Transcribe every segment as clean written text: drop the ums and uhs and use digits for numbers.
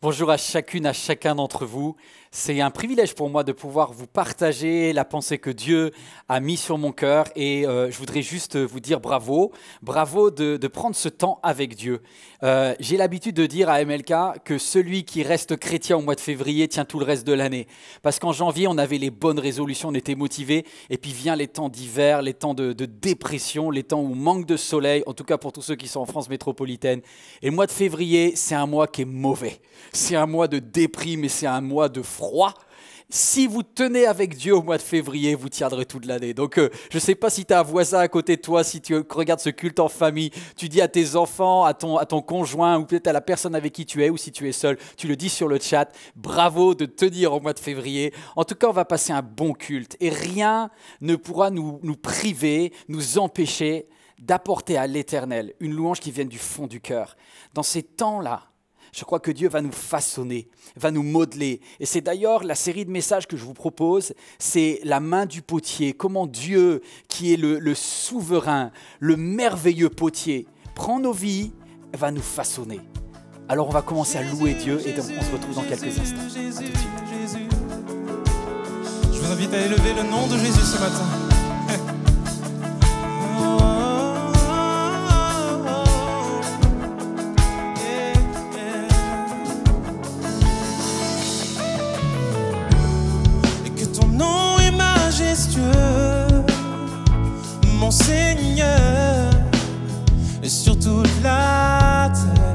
Bonjour à chacune, à chacun d'entre vous. C'est un privilège pour moi de pouvoir vous partager la pensée que Dieu a mise sur mon cœur et je voudrais juste vous dire bravo. Bravo de prendre ce temps avec Dieu. J'ai l'habitude de dire à MLK que celui qui reste chrétien au mois de février tient tout le reste de l'année. Parce qu'en janvier, on avait les bonnes résolutions, on était motivés et puis vient les temps d'hiver, les temps de dépression, les temps où manque de soleil, en tout cas pour tous ceux qui sont en France métropolitaine. Et le mois de février, c'est un mois qui est mauvais. C'est un mois de déprime et c'est un mois de froid. Si vous tenez avec Dieu au mois de février, vous tiendrez toute l'année. Donc, je ne sais pas si tu as un voisin à côté de toi, si tu regardes ce culte en famille, tu dis à tes enfants, à ton conjoint ou peut-être à la personne avec qui tu es ou si tu es seul, tu le dis sur le chat. Bravo de tenir au mois de février. En tout cas, on va passer un bon culte et rien ne pourra nous priver, nous empêcher d'apporter à l'Éternel une louange qui vienne du fond du cœur. Dans ces temps-là, je crois que Dieu va nous façonner, va nous modeler. Et c'est d'ailleurs la série de messages que je vous propose, c'est la main du potier. Comment Dieu, qui est le souverain, le merveilleux potier, prend nos vies et va nous façonner. Alors on va commencer à louer Dieu et donc on se retrouve dans quelques instants. À tout de suite. Je vous invite à élever le nom de Jésus ce matin. Mon Seigneur, et sur toute la terre.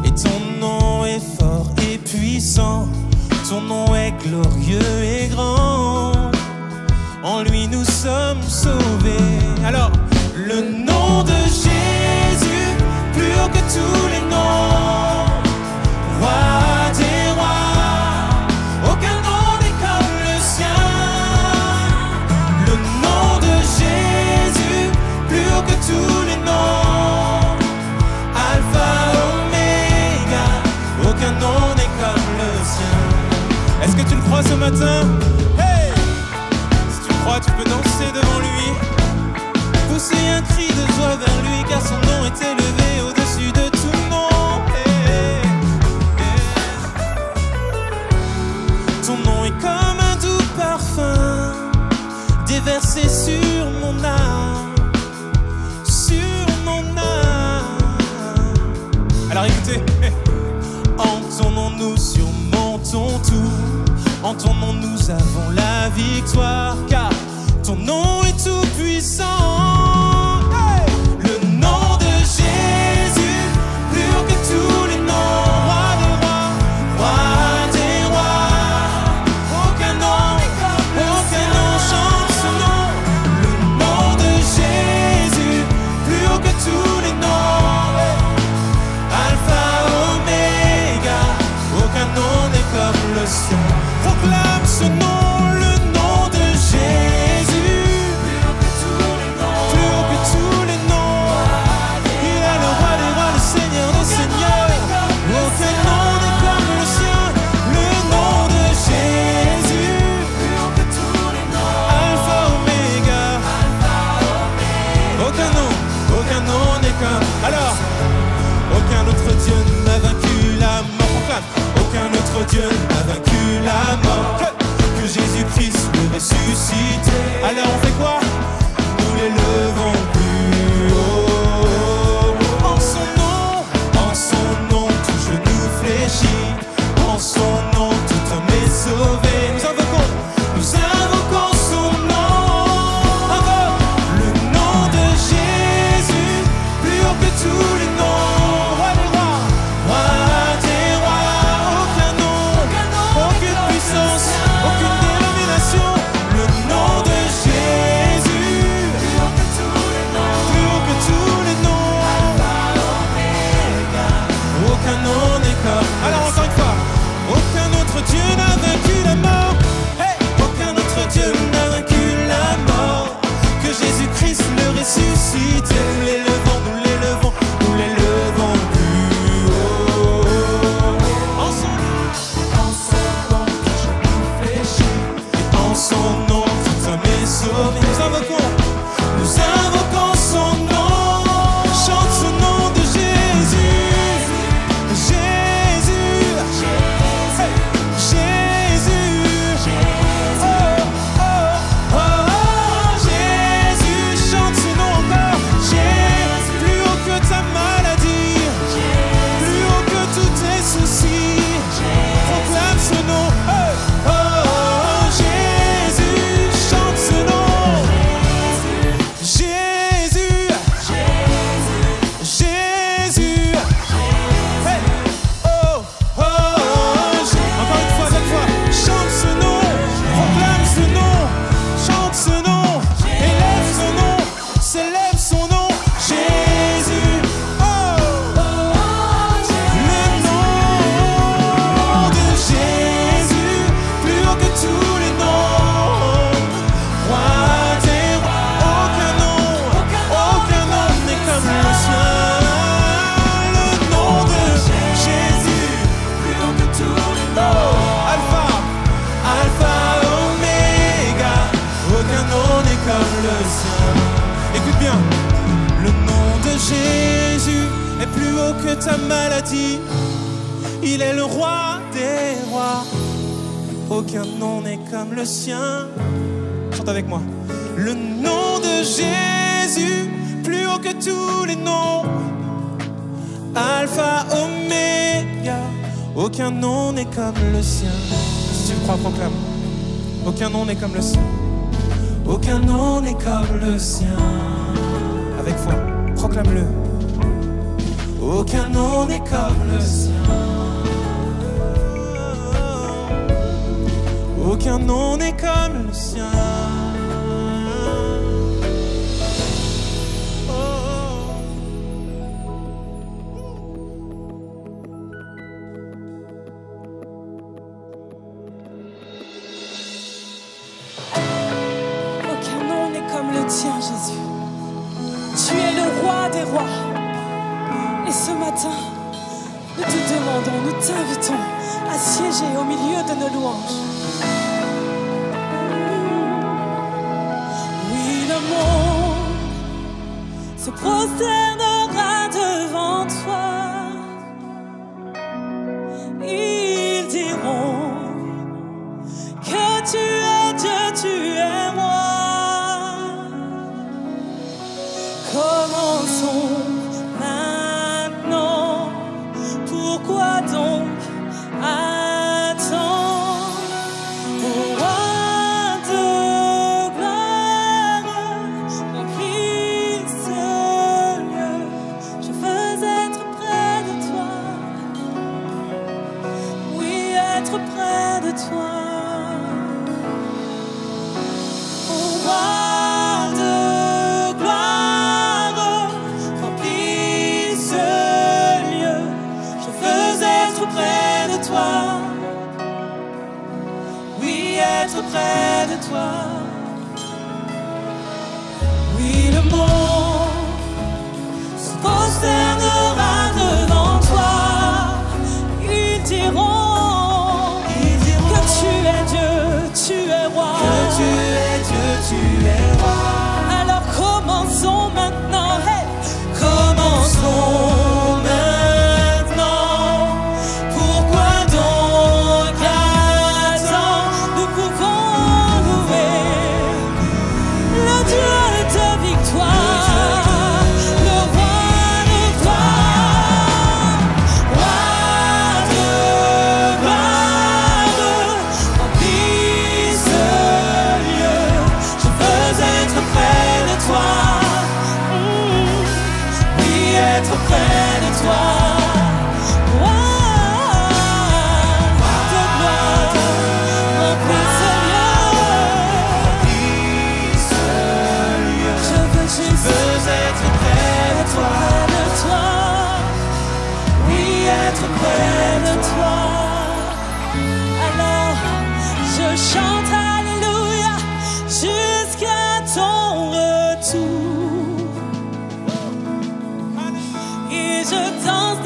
Et ton nom est fort et puissant, ton nom est glorieux et grand. En lui nous sommes sauvés. Alors, le nom de Jésus, plus haut que tous les noms, roi des rois, aucun nom n'est comme le sien. Le nom de Jésus, plus haut que tous les noms, Alpha, Oméga, aucun nom n'est comme le sien. Est-ce que tu le crois ce matin? Hey! Si tu le crois, tu peux danser devant lui, pousser un cri de joie vers lui, car son nom est élevé au-dessus de tout nom. Hey, hey. Ton nom est comme un doux parfum déversé sur mon âme, sur mon âme. Alors écoutez, En ton nom nous surmontons tout, en ton nom nous avons la victoire, car ton nom est tout puissant. Hey! Le nom de Jésus, plus haut que tous les noms, roi des rois, roi des rois, aucun nom chante ce nom. Le nom de Jésus, plus haut que tous les noms, Alpha, Oméga, aucun nom n'est comme le sien. Proclame ce nom, le nom de Jésus, plus haut que tous les noms. Il est le roi des rois, le Seigneur des seigneurs. Aucun nom n'est comme le sien. Le nom de Jésus, plus haut que tous les noms. Alpha, Oméga, aucun nom n'est comme. Alors, aucun autre Dieu n'a vaincu la mort. Proclame, aucun autre Dieu n'a vaincu la mort que Jésus-Christ le ressuscité. Alors on fait quoi? Nous l'élevons plus haut. En son nom, tout genou fléchit. En son nom, tout homme est sauvé. Nous invoquons son nom. Invoque le nom de Jésus, plus haut que tous les noms. Roi des rois, roi des rois, aucun nom, aucune puissance, aucune dénomination. Le nom de Jésus. haut que ta maladie. Il est le roi des rois. Aucun nom n'est comme le sien. Chante avec moi. Le nom de Jésus, plus haut que tous les noms. Alpha, Oméga. Aucun nom n'est comme le sien. Si tu le crois, proclame. Aucun nom n'est comme le sien. Aucun nom n'est comme le sien. Avec foi, proclame-le. Aucun nom n'est comme le sien. Aucun nom n'est comme le sien. Aucun nom n'est comme le tien, Jésus. Tu es le roi des rois. Et ce matin, nous te demandons, nous t'invitons à siéger au milieu de nos louanges. Oui, le monde se prosternera devant toi. Ils diront que tu es Dieu, tu es moi. Commençons maintenant. Pourquoi donc attendre? Roi de gloire, remplis ce lieu. Je veux être près de toi. Oui, être près de toi. Roi de gloire, remplis ce lieu. Je veux être près de toi. Oui, être près de toi. Oui, le monde se prosternera devant toi. Ils diront que tu es Dieu, tu es roi. Que tu es Dieu, tu es roi. Alors commençons maintenant. Hey! Commençons maintenant. Pourquoi donc attendre? Nous pouvons louer le Dieu de victoire, le roi de gloire, roi de gloire, remplis ce lieu. Je veux être près de toi. Oui, être près de toi. Roi de gloire, remplis ce lieu. Je veux Je juste veux être près de toi. près de toi. Oui, être près De toi. Alors je chante Alléluia jusqu'à ton retour. Et je danse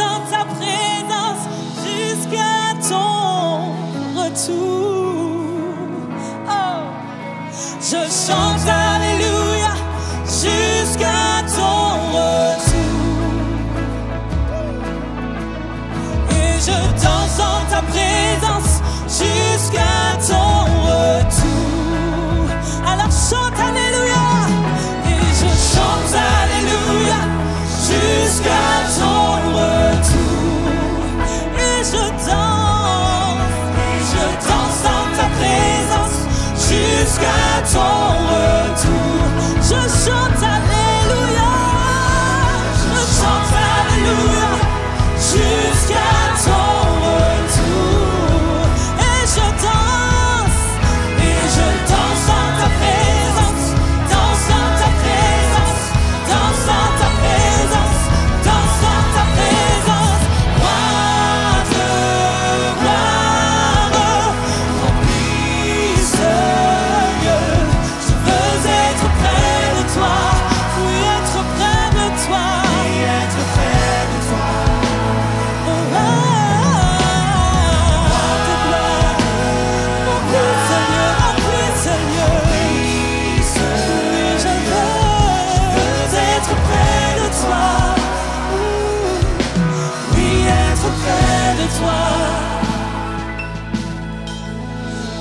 de toi.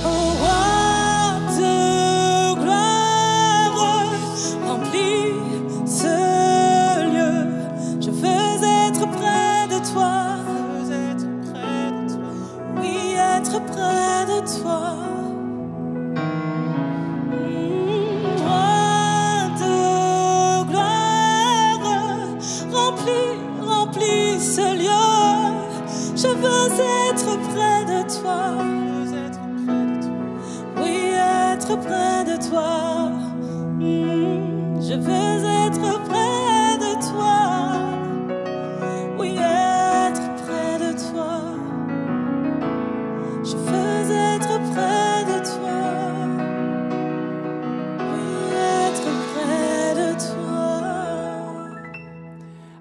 Oh, roi de gloire, remplis ce lieu. Je veux être près de toi. Oui, être près de toi. Remplis ce lieu. Je veux être près de toi. Oui, être près de toi. Je veux être près de toi. Oui, être près de toi. Je veux être près de toi. Oui, être près de toi.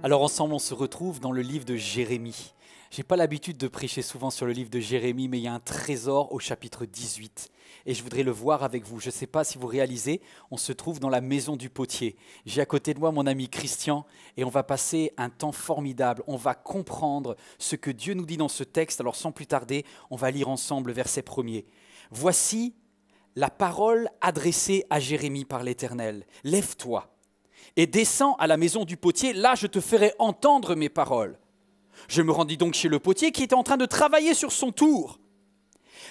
Alors ensemble, on se retrouve dans le livre de Jérémie. Je n'ai pas l'habitude de prêcher souvent sur le livre de Jérémie, mais il y a un trésor au chapitre 18. Et je voudrais le voir avec vous. Je ne sais pas si vous réalisez, on se trouve dans la maison du potier. J'ai à côté de moi mon ami Christian et on va passer un temps formidable. On va comprendre ce que Dieu nous dit dans ce texte. Alors sans plus tarder, on va lire ensemble le verset 1er. Voici la parole adressée à Jérémie par l'Éternel. Lève-toi et descends à la maison du potier, là je te ferai entendre mes paroles. Je me rendis donc chez le potier qui était en train de travailler sur son tour.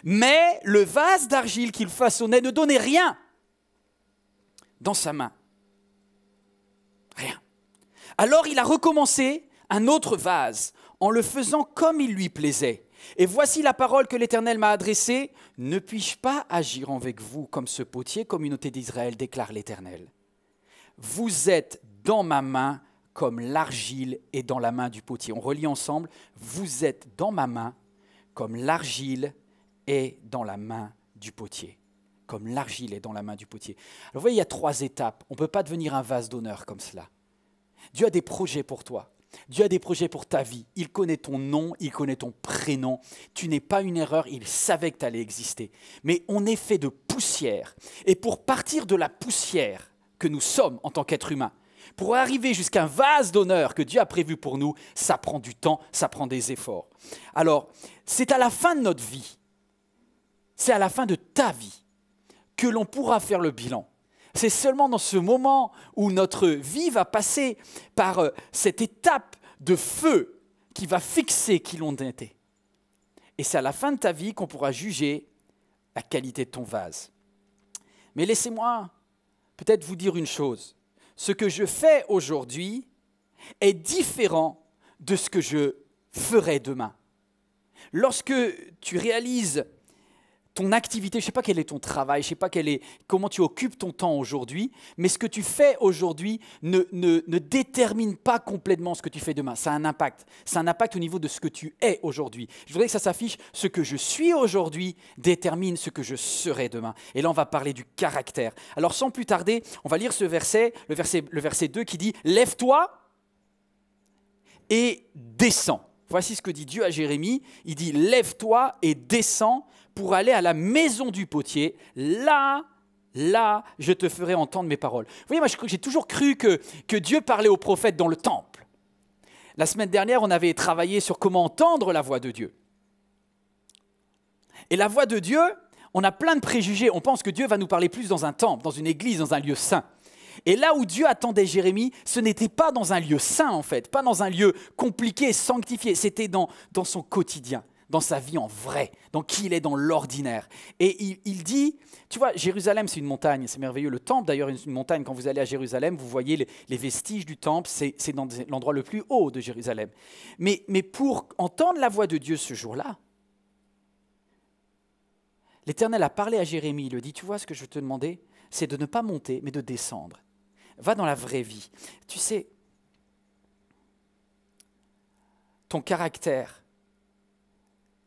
Mais le vase d'argile qu'il façonnait ne donnait rien dans sa main. Rien. Alors il a recommencé un autre vase en le faisant comme il lui plaisait. Et voici la parole que l'Éternel m'a adressée. Ne puis-je pas agir avec vous comme ce potier, communauté d'Israël, déclare l'Éternel. Vous êtes dans ma main comme l'argile est dans la main du potier. On relit ensemble. Vous êtes dans ma main comme l'argile est dans la main du potier. Comme l'argile est dans la main du potier. Alors vous voyez, il y a 3 étapes. On ne peut pas devenir un vase d'honneur comme cela. Dieu a des projets pour toi. Dieu a des projets pour ta vie. Il connaît ton nom, il connaît ton prénom. Tu n'es pas une erreur, il savait que tu allais exister. Mais on est fait de poussière. Et pour partir de la poussière que nous sommes en tant qu'être humain, pour arriver jusqu'à un vase d'honneur que Dieu a prévu pour nous, ça prend du temps, ça prend des efforts. Alors, c'est à la fin de notre vie, c'est à la fin de ta vie que l'on pourra faire le bilan. C'est seulement dans ce moment où notre vie va passer par cette étape de feu qui va fixer qui l'on était. Et c'est à la fin de ta vie qu'on pourra juger la qualité de ton vase. Mais laissez-moi peut-être vous dire une chose. Ce que je fais aujourd'hui est différent de ce que je ferai demain. Lorsque tu réalises ton activité, je ne sais pas quel est ton travail, je ne sais pas comment tu occupes ton temps aujourd'hui, mais ce que tu fais aujourd'hui ne détermine pas complètement ce que tu fais demain. Ça a un impact. C'est un impact au niveau de ce que tu es aujourd'hui. Je voudrais que ça s'affiche. Ce que je suis aujourd'hui détermine ce que je serai demain. Et là, on va parler du caractère. Alors, sans plus tarder, on va lire ce verset, le verset 2 qui dit « Lève-toi et descends ». Voici ce que dit Dieu à Jérémie. Il dit « Lève-toi et descends pour aller à la maison du potier. Là, je te ferai entendre mes paroles. » Vous voyez, moi, j'ai toujours cru que Dieu parlait aux prophètes dans le temple. La semaine dernière, on avait travaillé sur comment entendre la voix de Dieu. Et la voix de Dieu, on a plein de préjugés. On pense que Dieu va nous parler plus dans un temple, dans une église, dans un lieu saint. Et là où Dieu attendait Jérémie, ce n'était pas dans un lieu saint en fait, pas dans un lieu compliqué, sanctifié, c'était dans son quotidien, dans sa vie en vrai, dans qui il est dans l'ordinaire. Et il dit, tu vois, Jérusalem c'est une montagne, c'est merveilleux, le temple d'ailleurs est une montagne, quand vous allez à Jérusalem, vous voyez les vestiges du temple, c'est dans l'endroit le plus haut de Jérusalem. Mais pour entendre la voix de Dieu ce jour-là, l'Éternel a parlé à Jérémie, il lui dit, tu vois ce que je veux te demander, c'est de ne pas monter, mais de descendre. Va dans la vraie vie. Tu sais, ton caractère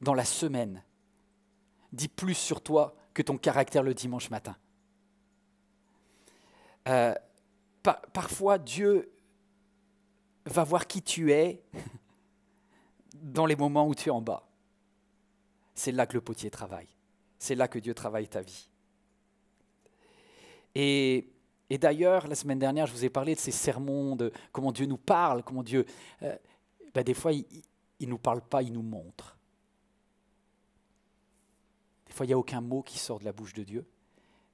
dans la semaine dit plus sur toi que ton caractère le dimanche matin. Parfois, Dieu va voir qui tu es dans les moments où tu es en bas. C'est là que le potier travaille. C'est là que Dieu travaille ta vie. Et d'ailleurs, la semaine dernière, je vous ai parlé de ces sermons, de comment Dieu nous parle, comment Dieu... des fois, il ne nous parle pas, il nous montre. fois, il n'y a aucun mot qui sort de la bouche de Dieu.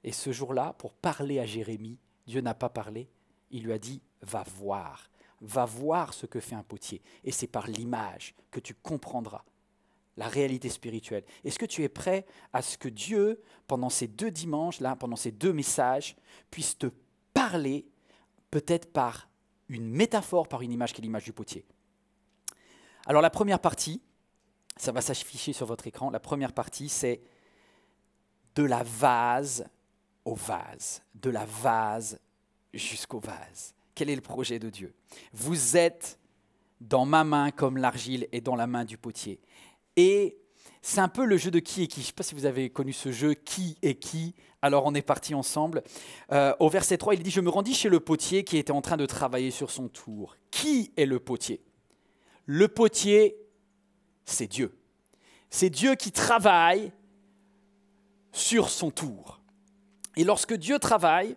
Et ce jour-là, pour parler à Jérémie, Dieu n'a pas parlé. Il lui a dit, va voir ce que fait un potier. Et c'est par l'image que tu comprendras la réalité spirituelle. Est-ce que tu es prêt à ce que Dieu, pendant ces 2 dimanches, là, pendant ces 2 messages, puisse te parler peut-être par une métaphore, par une image qui est l'image du potier? Alors la première partie, ça va s'afficher sur votre écran, la première partie c'est de la vase au vase, de la vase jusqu'au vase. Quel est le projet de Dieu? Vous êtes dans ma main comme l'argile est dans la main du potier. Et c'est un peu le jeu de qui est qui. Je ne sais pas si vous avez connu ce jeu, qui est qui. Alors on est partis ensemble. Au verset 3, il dit « Je me rendis chez le potier qui était en train de travailler sur son tour. » Qui est le potier? Le potier, c'est Dieu. C'est Dieu qui travaille sur son tour. Et lorsque Dieu travaille,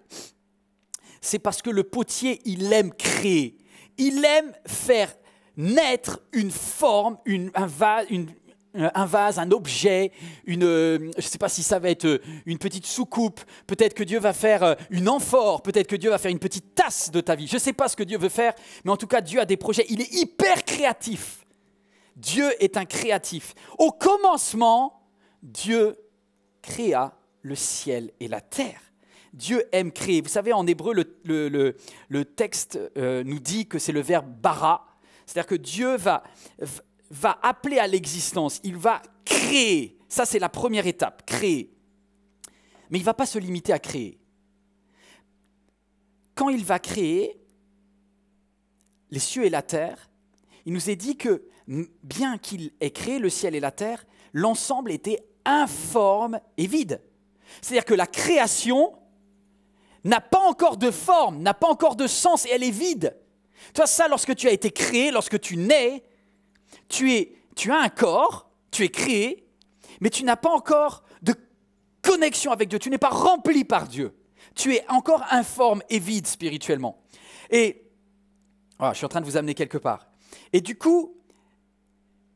c'est parce que le potier, il aime créer. Il aime faire naître une forme, un vase, un objet, je ne sais pas si ça va être une petite soucoupe, peut-être que Dieu va faire une amphore, peut-être que Dieu va faire une petite tasse de ta vie. Je ne sais pas ce que Dieu veut faire, mais en tout cas, Dieu a des projets. Il est hyper créatif. Dieu est un créatif. Au commencement, Dieu créa le ciel et la terre. Dieu aime créer. Vous savez, en hébreu, le texte nous dit que c'est le verbe bara. C'est-à-dire que Dieu va appeler à l'existence. Il va créer. Ça, c'est la première étape, créer. Mais il ne va pas se limiter à créer. Quand il va créer les cieux et la terre, il nous est dit que bien qu'il ait créé le ciel et la terre, l'ensemble était informe et vide. C'est-à-dire que la création n'a pas encore de forme, n'a pas encore de sens et elle est vide. Toi, ça, lorsque tu as été créé, lorsque tu nais, tu as un corps, tu es créé, mais tu n'as pas encore de connexion avec Dieu. Tu n'es pas rempli par Dieu. Tu es encore informe et vide spirituellement. Et je suis en train de vous amener quelque part. Et du coup,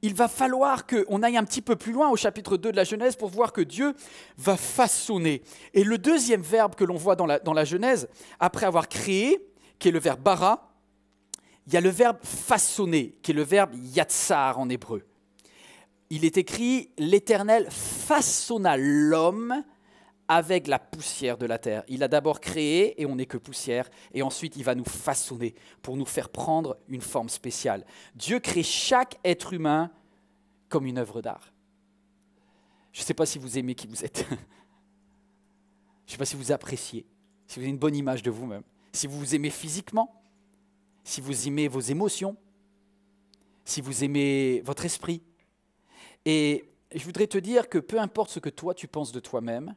il va falloir qu'on aille un petit peu plus loin au chapitre 2 de la Genèse pour voir que Dieu va façonner. Et le deuxième verbe que l'on voit dans la Genèse, après avoir créé, qui est le verbe bara, il y a le verbe façonner, qui est le verbe yatsar en hébreu. Il est écrit « L'Éternel façonna l'homme avec la poussière de la terre ». Il a d'abord créé et on n'est que poussière, et ensuite il va nous façonner pour nous faire prendre une forme spéciale. Dieu crée chaque être humain comme une œuvre d'art. Je ne sais pas si vous aimez qui vous êtes. Je ne sais pas si vous appréciez, si vous avez une bonne image de vous-même, si vous vous aimez physiquement, si vous aimez vos émotions, si vous aimez votre esprit. Et je voudrais te dire que peu importe ce que toi tu penses de toi-même,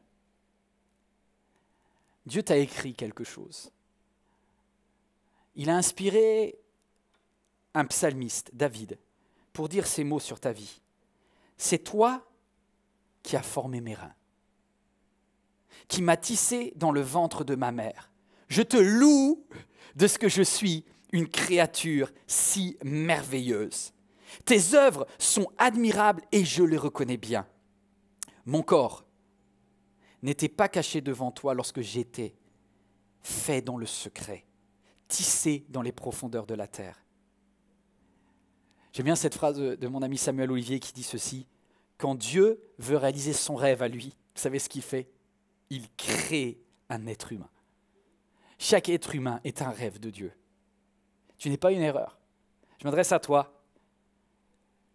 Dieu t'a écrit quelque chose. Il a inspiré un psalmiste, David, pour dire ces mots sur ta vie. C'est toi qui as formé mes reins, qui m'as tissé dans le ventre de ma mère. Je te loue de ce que je suis, une créature si merveilleuse. Tes œuvres sont admirables et je les reconnais bien. Mon corps n'était pas caché devant toi lorsque j'étais fait dans le secret, tissé dans les profondeurs de la terre. J'aime bien cette phrase de mon ami Samuel Olivier qui dit ceci: quand Dieu veut réaliser son rêve à lui, vous savez ce qu'il fait? Il crée un être humain. Chaque être humain est un rêve de Dieu. Tu n'es pas une erreur. Je m'adresse à toi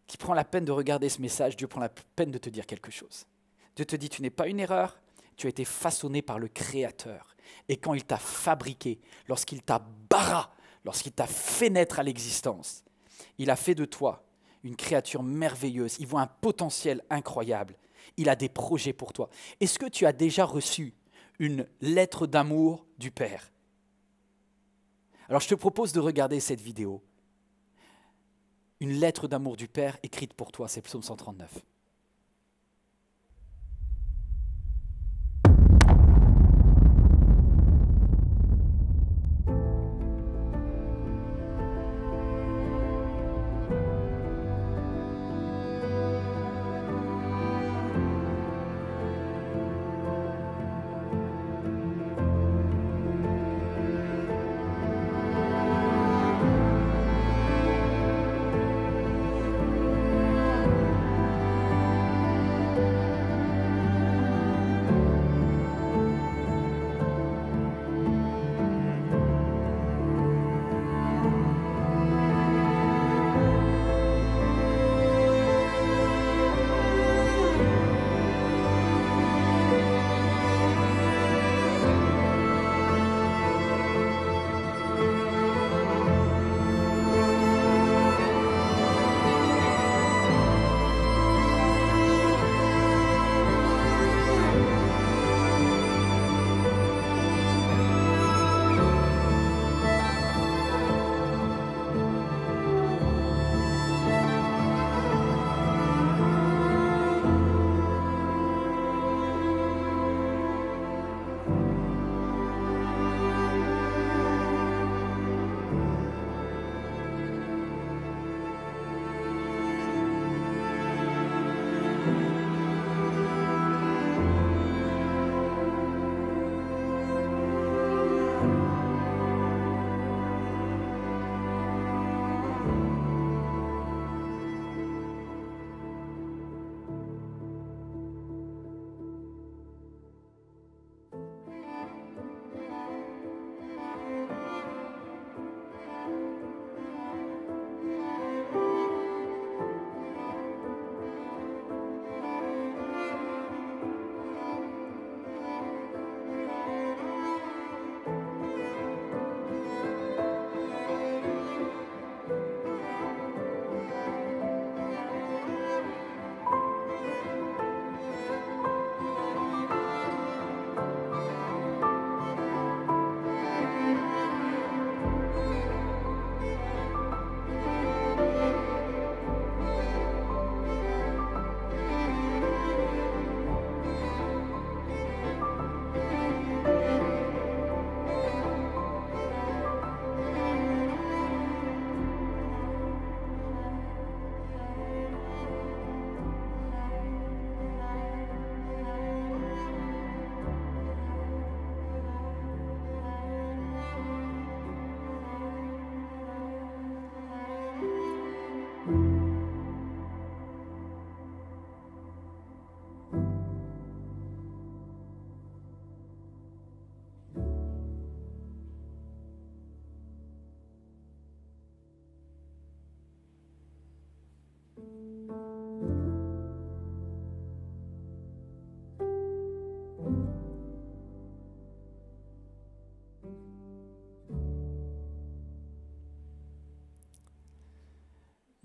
qui prends la peine de regarder ce message. Dieu prend la peine de te dire quelque chose. Dieu te dit, tu n'es pas une erreur, tu as été façonné par le Créateur. Et quand il t'a fabriqué, lorsqu'il t'a bara, lorsqu'il t'a fait naître à l'existence, il a fait de toi une créature merveilleuse. Il voit un potentiel incroyable. Il a des projets pour toi. Est-ce que tu as déjà reçu une lettre d'amour du Père? Alors je te propose de regarder cette vidéo. Une lettre d'amour du Père écrite pour toi, c'est Psaume 139.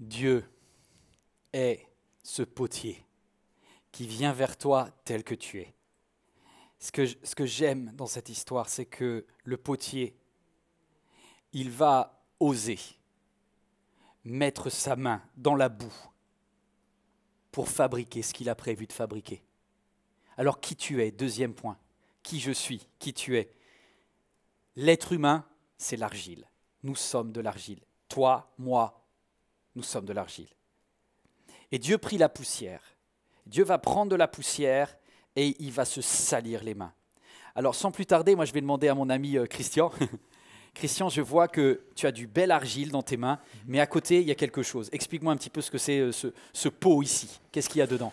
Dieu est ce potier qui vient vers toi tel que tu es. Ce que j'aime dans cette histoire, c'est que le potier, il va oser mettre sa main dans la boue pour fabriquer ce qu'il a prévu de fabriquer. Alors qui tu es? Deuxième point. Qui je suis? Qui tu es? L'être humain, c'est l'argile. Nous sommes de l'argile. Toi, moi, nous sommes de l'argile. Et Dieu prit la poussière. Dieu va prendre de la poussière et il va se salir les mains. Alors sans plus tarder, moi je vais demander à mon ami Christian. Christian, je vois que tu as du bel argile dans tes mains, mais à côté, il y a quelque chose. Explique-moi un petit peu ce que c'est ce pot ici. Qu'est-ce qu'il y a dedans?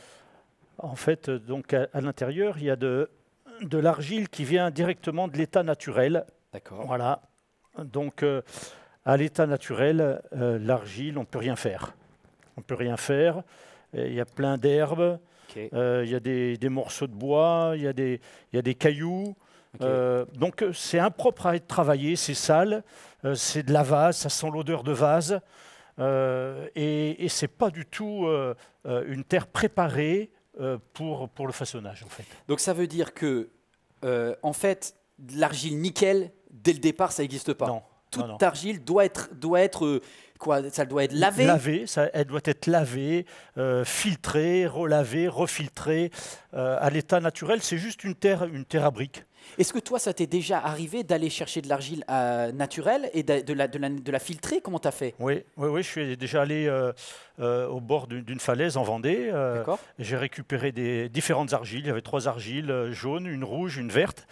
En fait, donc à l'intérieur, il y a de l'argile qui vient directement de l'état naturel. D'accord. Voilà. Donc, à l'état naturel, l'argile, on ne peut rien faire. On ne peut rien faire. Il y a plein d'herbes, Okay. il y a des morceaux de bois, il y a des cailloux. Okay. Donc, c'est impropre à être travaillé, c'est sale, c'est de la vase, ça sent l'odeur de vase. Et ce n'est pas du tout une terre préparée pour le façonnage, en fait. Donc ça veut dire que, en fait, de l'argile nickel, dès le départ, ça n'existe pas. Non. Toute non. argile doit être quoi? Ça doit être lavée. Elle doit être lavée, filtrée, relavée, refiltrée. À l'état naturel, c'est juste une terre à briques. Est-ce que toi, ça t'est déjà arrivé d'aller chercher de l'argile naturelle et de la filtrer? Comment tu as fait? Oui, je suis déjà allé au bord d'une falaise en Vendée. J'ai récupéré différentes argiles. Il y avait 3 argiles, jaunes, une rouge, une verte.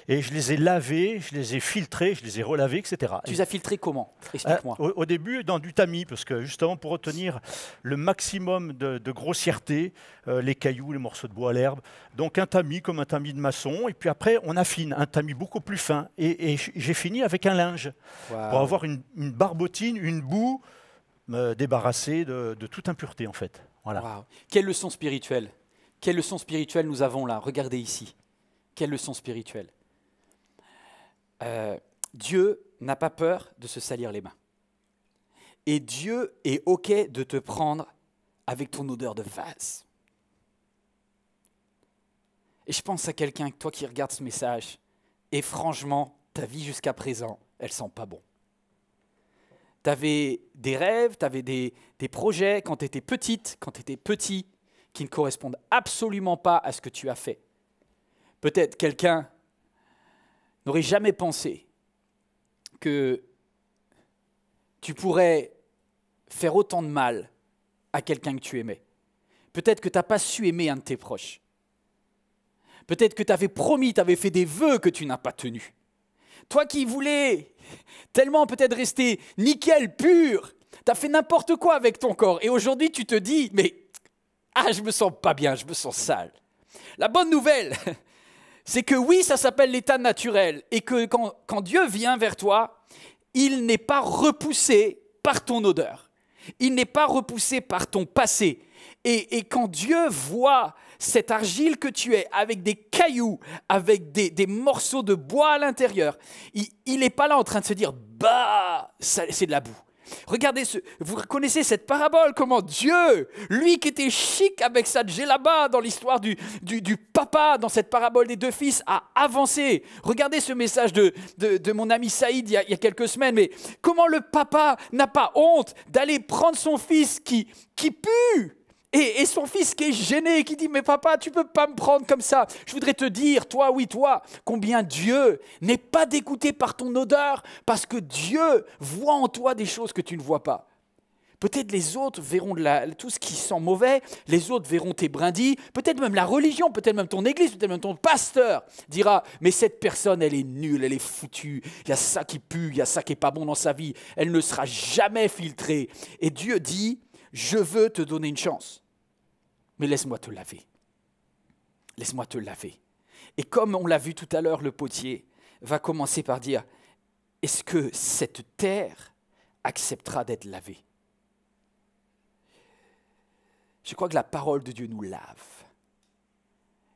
Et je les ai lavées, je les ai filtrées, je les ai relavées, etc. Tu les as filtrées comment? Explique-moi. Au début, dans du tamis, parce que justement, pour obtenir le maximum de grossièreté, les cailloux, les morceaux de bois, l'herbe. Donc un tamis comme un tamis de maçon. Et puis après, on affine, un tamis beaucoup plus fin. Et j'ai fini avec un linge pour avoir une barbotine, une boue débarrassée de toute impureté, en fait. Voilà. Wow. Quelle leçon spirituelle? Quelle leçon spirituelle nous avons là? Regardez ici. Quelle leçon spirituelle? Dieu n'a pas peur de se salir les mains. Et Dieu est OK de te prendre avec ton odeur de vase. Et je pense à quelqu'un, toi qui regardes ce message, et franchement, ta vie jusqu'à présent, elle sent pas bon. Tu avais des rêves, tu avais des projets quand tu étais petite, quand tu étais petit, qui ne correspondent absolument pas à ce que tu as fait. Peut-être quelqu'un n'aurait jamais pensé que tu pourrais faire autant de mal à quelqu'un que tu aimais. Peut-être que tu n'as pas su aimer un de tes proches. Peut-être que tu avais promis, tu avais fait des vœux que tu n'as pas tenus. Toi qui voulais tellement peut-être rester nickel, pur, tu as fait n'importe quoi avec ton corps. Et aujourd'hui, tu te dis, mais je me sens pas bien, je me sens sale. La bonne nouvelle, c'est que oui, ça s'appelle l'état naturel. Et que quand Dieu vient vers toi, il n'est pas repoussé par ton odeur. Il n'est pas repoussé par ton passé. Et quand Dieu voit cette argile que tu es, avec des cailloux, avec des morceaux de bois à l'intérieur, il n'est pas là en train de se dire « bah, c'est de la boue ». Regardez, vous reconnaissez cette parabole, comment Dieu, lui qui était chic avec sa djellaba dans l'histoire du papa, dans cette parabole des 2 fils, a avancé. Regardez ce message de mon ami Saïd il y a quelques semaines, mais comment le papa n'a pas honte d'aller prendre son fils qui pue, et son fils qui est gêné, qui dit « Mais papa, tu ne peux pas me prendre comme ça. Je voudrais te dire, toi, combien Dieu n'est pas dégoûté par ton odeur, parce que Dieu voit en toi des choses que tu ne vois pas. » Peut-être les autres verront tout ce qui sent mauvais, les autres verront tes brindilles, peut-être même la religion, peut-être même ton église, peut-être même ton pasteur dira « Mais cette personne, elle est nulle, elle est foutue, il y a ça qui pue, il y a ça qui n'est pas bon dans sa vie, elle ne sera jamais filtrée. » Et Dieu dit « Je veux te donner une chance. Mais laisse-moi te laver. Laisse-moi te laver. » Et comme on l'a vu tout à l'heure, le potier va commencer par dire « Est-ce que cette terre acceptera d'être lavée ?» Je crois que la parole de Dieu nous lave.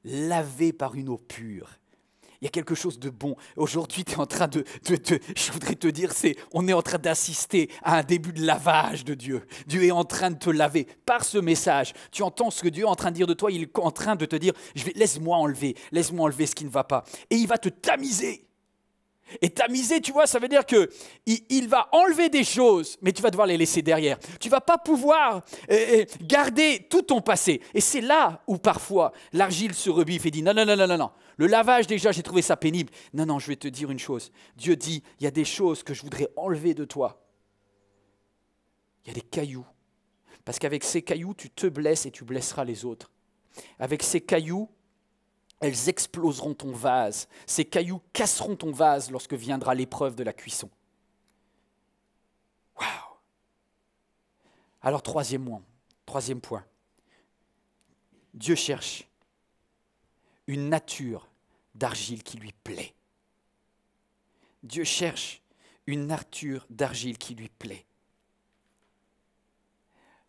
Lavé par une eau pure. Il y a quelque chose de bon. Aujourd'hui, tu es en train je voudrais te dire, on est en train d'assister à un début de lavage de Dieu. Dieu est en train de te laver par ce message. Tu entends ce que Dieu est en train de dire de toi. Il est en train de te dire, laisse-moi enlever ce qui ne va pas. Et il va te tamiser. Et tamiser, tu vois, ça veut dire qu'il va enlever des choses, mais tu vas devoir les laisser derrière. Tu ne vas pas pouvoir garder tout ton passé. Et c'est là où parfois l'argile se rebiffe et dit non. Le lavage déjà, j'ai trouvé ça pénible. Non, je vais te dire une chose. Dieu dit, il y a des choses que je voudrais enlever de toi. Il y a des cailloux. Parce qu'avec ces cailloux, tu te blesses et tu blesseras les autres. Avec ces cailloux, elles exploseront ton vase. Ces cailloux casseront ton vase lorsque viendra l'épreuve de la cuisson. Waouh! Alors, troisième point. Dieu cherche une nature d'argile qui lui plaît. Dieu cherche une nature d'argile qui lui plaît.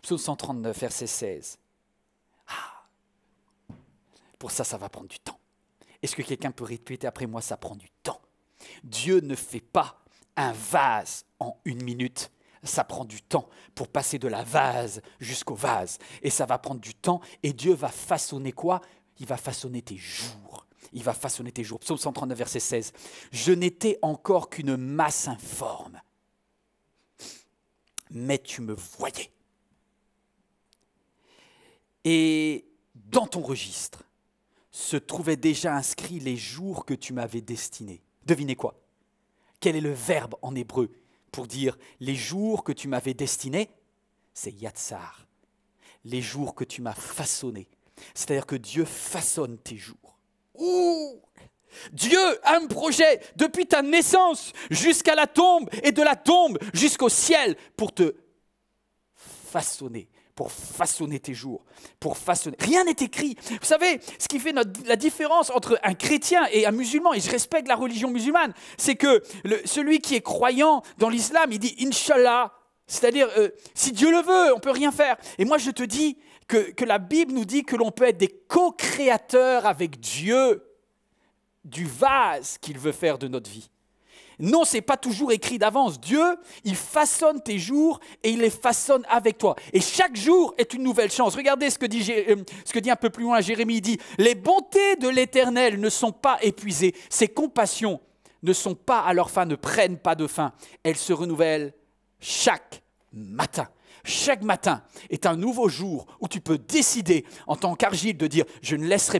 Psaume 139, verset 16. Pour ça, ça va prendre du temps. Est-ce que quelqu'un peut répéter après moi, ça prend du temps? Dieu ne fait pas un vase en 1 minute. Ça prend du temps pour passer de la vase jusqu'au vase. Et ça va prendre du temps. Et Dieu va façonner quoi? Il va façonner tes jours. Il va façonner tes jours. Psaume 139, verset 16. Je n'étais encore qu'une masse informe, mais tu me voyais. Et dans ton registre se trouvaient déjà inscrits les jours que tu m'avais destinés. Devinez quoi? Quel est le verbe en hébreu pour dire les jours que tu m'avais destinés? C'est yatsar. Les jours que tu m'as façonnés. C'est-à-dire que Dieu façonne tes jours. Ouh! Dieu a un projet depuis ta naissance jusqu'à la tombe et de la tombe jusqu'au ciel pour te façonner. Pour façonner tes jours, pour façonner. Rien n'est écrit. Vous savez, ce qui fait la différence entre un chrétien et un musulman, et je respecte la religion musulmane, c'est que celui qui est croyant dans l'islam, il dit « Inch'Allah », c'est-à-dire si Dieu le veut, on ne peut rien faire. Et moi, je te dis que la Bible nous dit que l'on peut être des co-créateurs avec Dieu du vase qu'il veut faire de notre vie. Non, ce n'est pas toujours écrit d'avance. Dieu, il façonne tes jours et il les façonne avec toi. Et chaque jour est une nouvelle chance. Regardez ce que dit un peu plus loin Jérémie. Il dit « Les bontés de l'Éternel ne sont pas épuisées. Ses compassions ne sont pas à leur fin, ne prennent pas de fin. Elles se renouvellent chaque matin. » Chaque matin est un nouveau jour où tu peux décider en tant qu'argile de dire « je ne resterai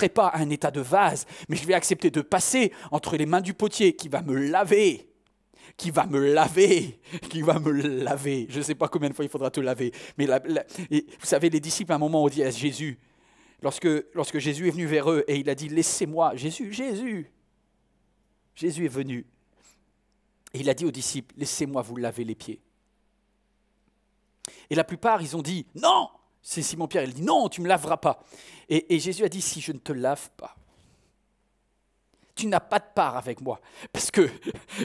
pas à un état de vase, mais je vais accepter de passer entre les mains du potier qui va me laver, qui va me laver. Je ne sais pas combien de fois il faudra te laver. Mais vous savez, les disciples à un moment ont dit à Jésus, lorsque Jésus est venu vers eux et il a dit « laissez-moi, Jésus est venu. Et il a dit aux disciples « laissez-moi vous laver les pieds. » Et la plupart, ils ont dit « Non !» C'est Simon-Pierre, il dit « Non, tu ne me laveras pas. » Et Jésus a dit « Si je ne te lave pas, tu n'as pas de part avec moi. Parce que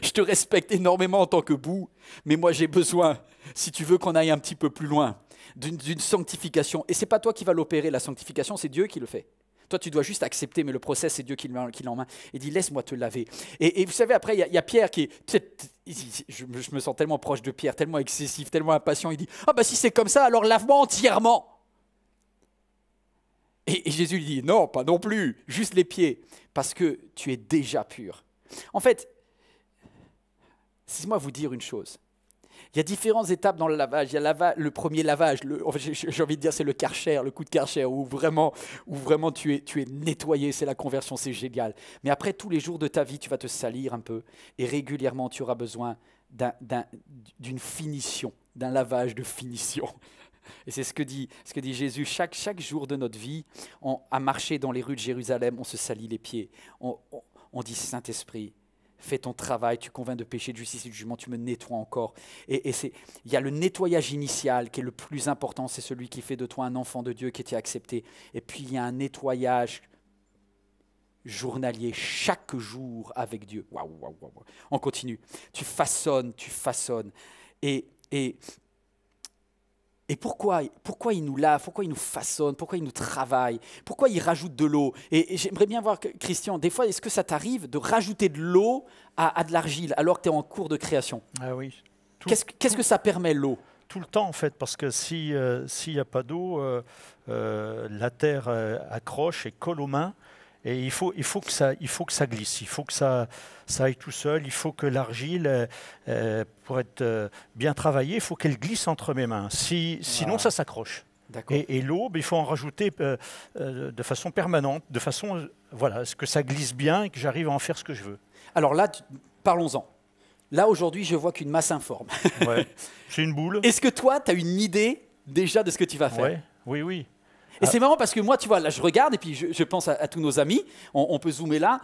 je te respecte énormément en tant que bout, mais moi j'ai besoin, si tu veux qu'on aille un petit peu plus loin, d'une sanctification. Et ce n'est pas toi qui vas l'opérer, la sanctification, c'est Dieu qui le fait. Toi, tu dois juste accepter, mais le process, c'est Dieu qui l'a en main. Il dit, laisse-moi te laver. Et vous savez, après, il y a Pierre qui est... Je me sens tellement proche de Pierre, tellement excessif, tellement impatient. Il dit, si c'est comme ça, alors lave-moi entièrement. Et Jésus lui dit, non, pas non plus, juste les pieds, parce que tu es déjà pur. En fait, laissez-moi vous dire une chose. Il y a différentes étapes dans le lavage. Il y a le premier lavage, j'ai envie de dire c'est le Karcher, le coup de Karcher, où vraiment tu es nettoyé, c'est la conversion, c'est génial. Mais après, tous les jours de ta vie, tu vas te salir un peu et régulièrement, tu auras besoin d'une finition, d'un lavage de finition. Et c'est ce que dit Jésus. Chaque jour de notre vie, à marcher dans les rues de Jérusalem, on se salit les pieds. On dit Saint-Esprit, fais ton travail, tu convaincs de péché, de justice et de jugement, tu me nettoies encore. Et il y a le nettoyage initial qui est le plus important, c'est celui qui fait de toi un enfant de Dieu qui était accepté. Et puis il y a un nettoyage journalier, chaque jour avec Dieu. Waouh. On continue. Tu façonnes. Et Et pourquoi il nous lave, pourquoi il nous façonne, pourquoi il nous travaille, pourquoi il rajoute de l'eau. Et j'aimerais bien voir, Christian, des fois, est-ce que ça t'arrive de rajouter de l'eau à de l'argile alors que tu es en cours de création? Ah oui. Qu'est-ce que ça permet, l'eau? Tout le temps, en fait, parce que s'il n'y a pas d'eau, la terre accroche et colle aux mains. Et il faut que ça glisse, il faut que ça aille tout seul, il faut que l'argile, pour être bien travaillée, il faut qu'elle glisse entre mes mains. Sinon, ça s'accroche. Et l'eau, il faut en rajouter de façon permanente, de façon à ce que ça glisse bien et que j'arrive à en faire ce que je veux. Alors là, parlons-en. Là, aujourd'hui, je vois qu'une masse informe. Ouais. C'est une boule. Est-ce que toi, tu as une idée déjà de ce que tu vas faire? Oui. Et c'est marrant parce que moi, tu vois, là, je regarde et puis je pense à tous nos amis. On peut zoomer là.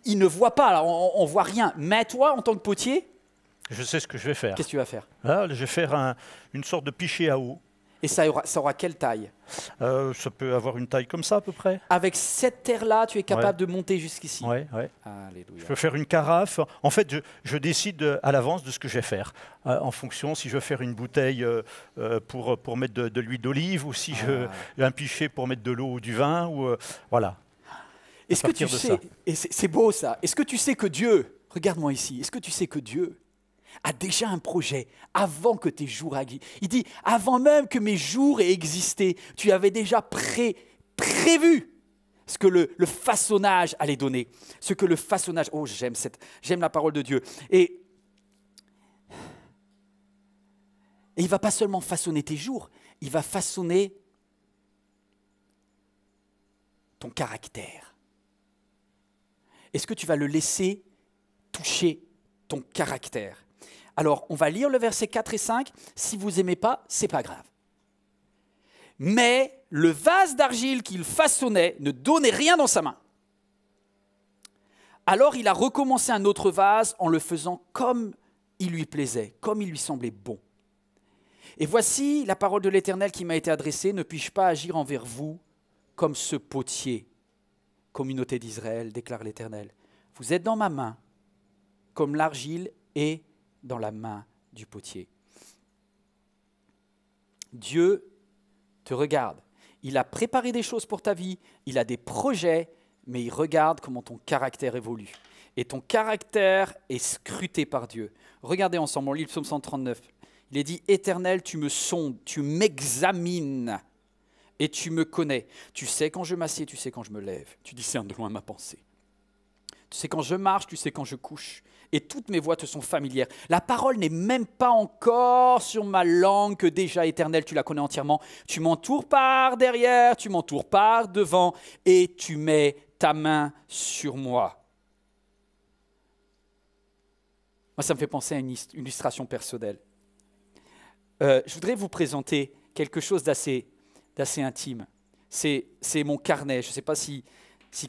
Ils ne voient pas, alors on voit rien. Mais toi, en tant que potier, je sais ce que je vais faire. Qu'est-ce que tu vas faire? Là, je vais faire une sorte de pichet à eau. Et ça aura quelle taille? Ça peut avoir une taille comme ça à peu près. Avec cette terre-là, tu es capable de monter jusqu'ici? Oui. Alléluia. Je peux faire une carafe. En fait, je décide à l'avance de ce que je vais faire. En fonction, si je veux faire une bouteille pour mettre de l'huile d'olive ou si je veux un pichet pour mettre de l'eau ou du vin. Voilà. Est-ce que tu sais, et c'est beau ça, est-ce que tu sais que Dieu, regarde-moi ici, est-ce que tu sais que Dieu a déjà un projet avant que tes jours existent? Il dit, avant même que mes jours aient existé, tu avais déjà prévu ce que le façonnage allait donner. Ce que le façonnage... Oh, j'aime la parole de Dieu. Et il ne va pas seulement façonner tes jours, il va façonner ton caractère. Est-ce que tu vas le laisser toucher ton caractère? Alors, on va lire le verset 4 et 5. Si vous n'aimez pas, ce n'est pas grave. Mais le vase d'argile qu'il façonnait ne donnait rien dans sa main. Alors il a recommencé un autre vase en le faisant comme il lui plaisait, comme il lui semblait bon. Et voici la parole de l'Éternel qui m'a été adressée. Ne puis-je pas agir envers vous comme ce potier, communauté d'Israël, déclare l'Éternel. Vous êtes dans ma main, comme l'argile est dans la main du potier. Dieu te regarde. Il a préparé des choses pour ta vie, il a des projets, mais il regarde comment ton caractère évolue. Et ton caractère est scruté par Dieu. Regardez ensemble, on lit le psaume 139. Il est dit, « Éternel, tu me sondes, tu m'examines et tu me connais. Tu sais quand je m'assieds, tu sais quand je me lève. Tu discernes de loin ma pensée. Tu sais quand je marche, tu sais quand je couche. Et toutes mes voies te sont familières. La parole n'est même pas encore sur ma langue que déjà, Éternel, tu la connais entièrement. Tu m'entoures par derrière, tu m'entoures par devant et tu mets ta main sur moi. » Moi, ça me fait penser à une illustration personnelle. Je voudrais vous présenter quelque chose d'assez intime. C'est mon carnet. Je ne sais pas si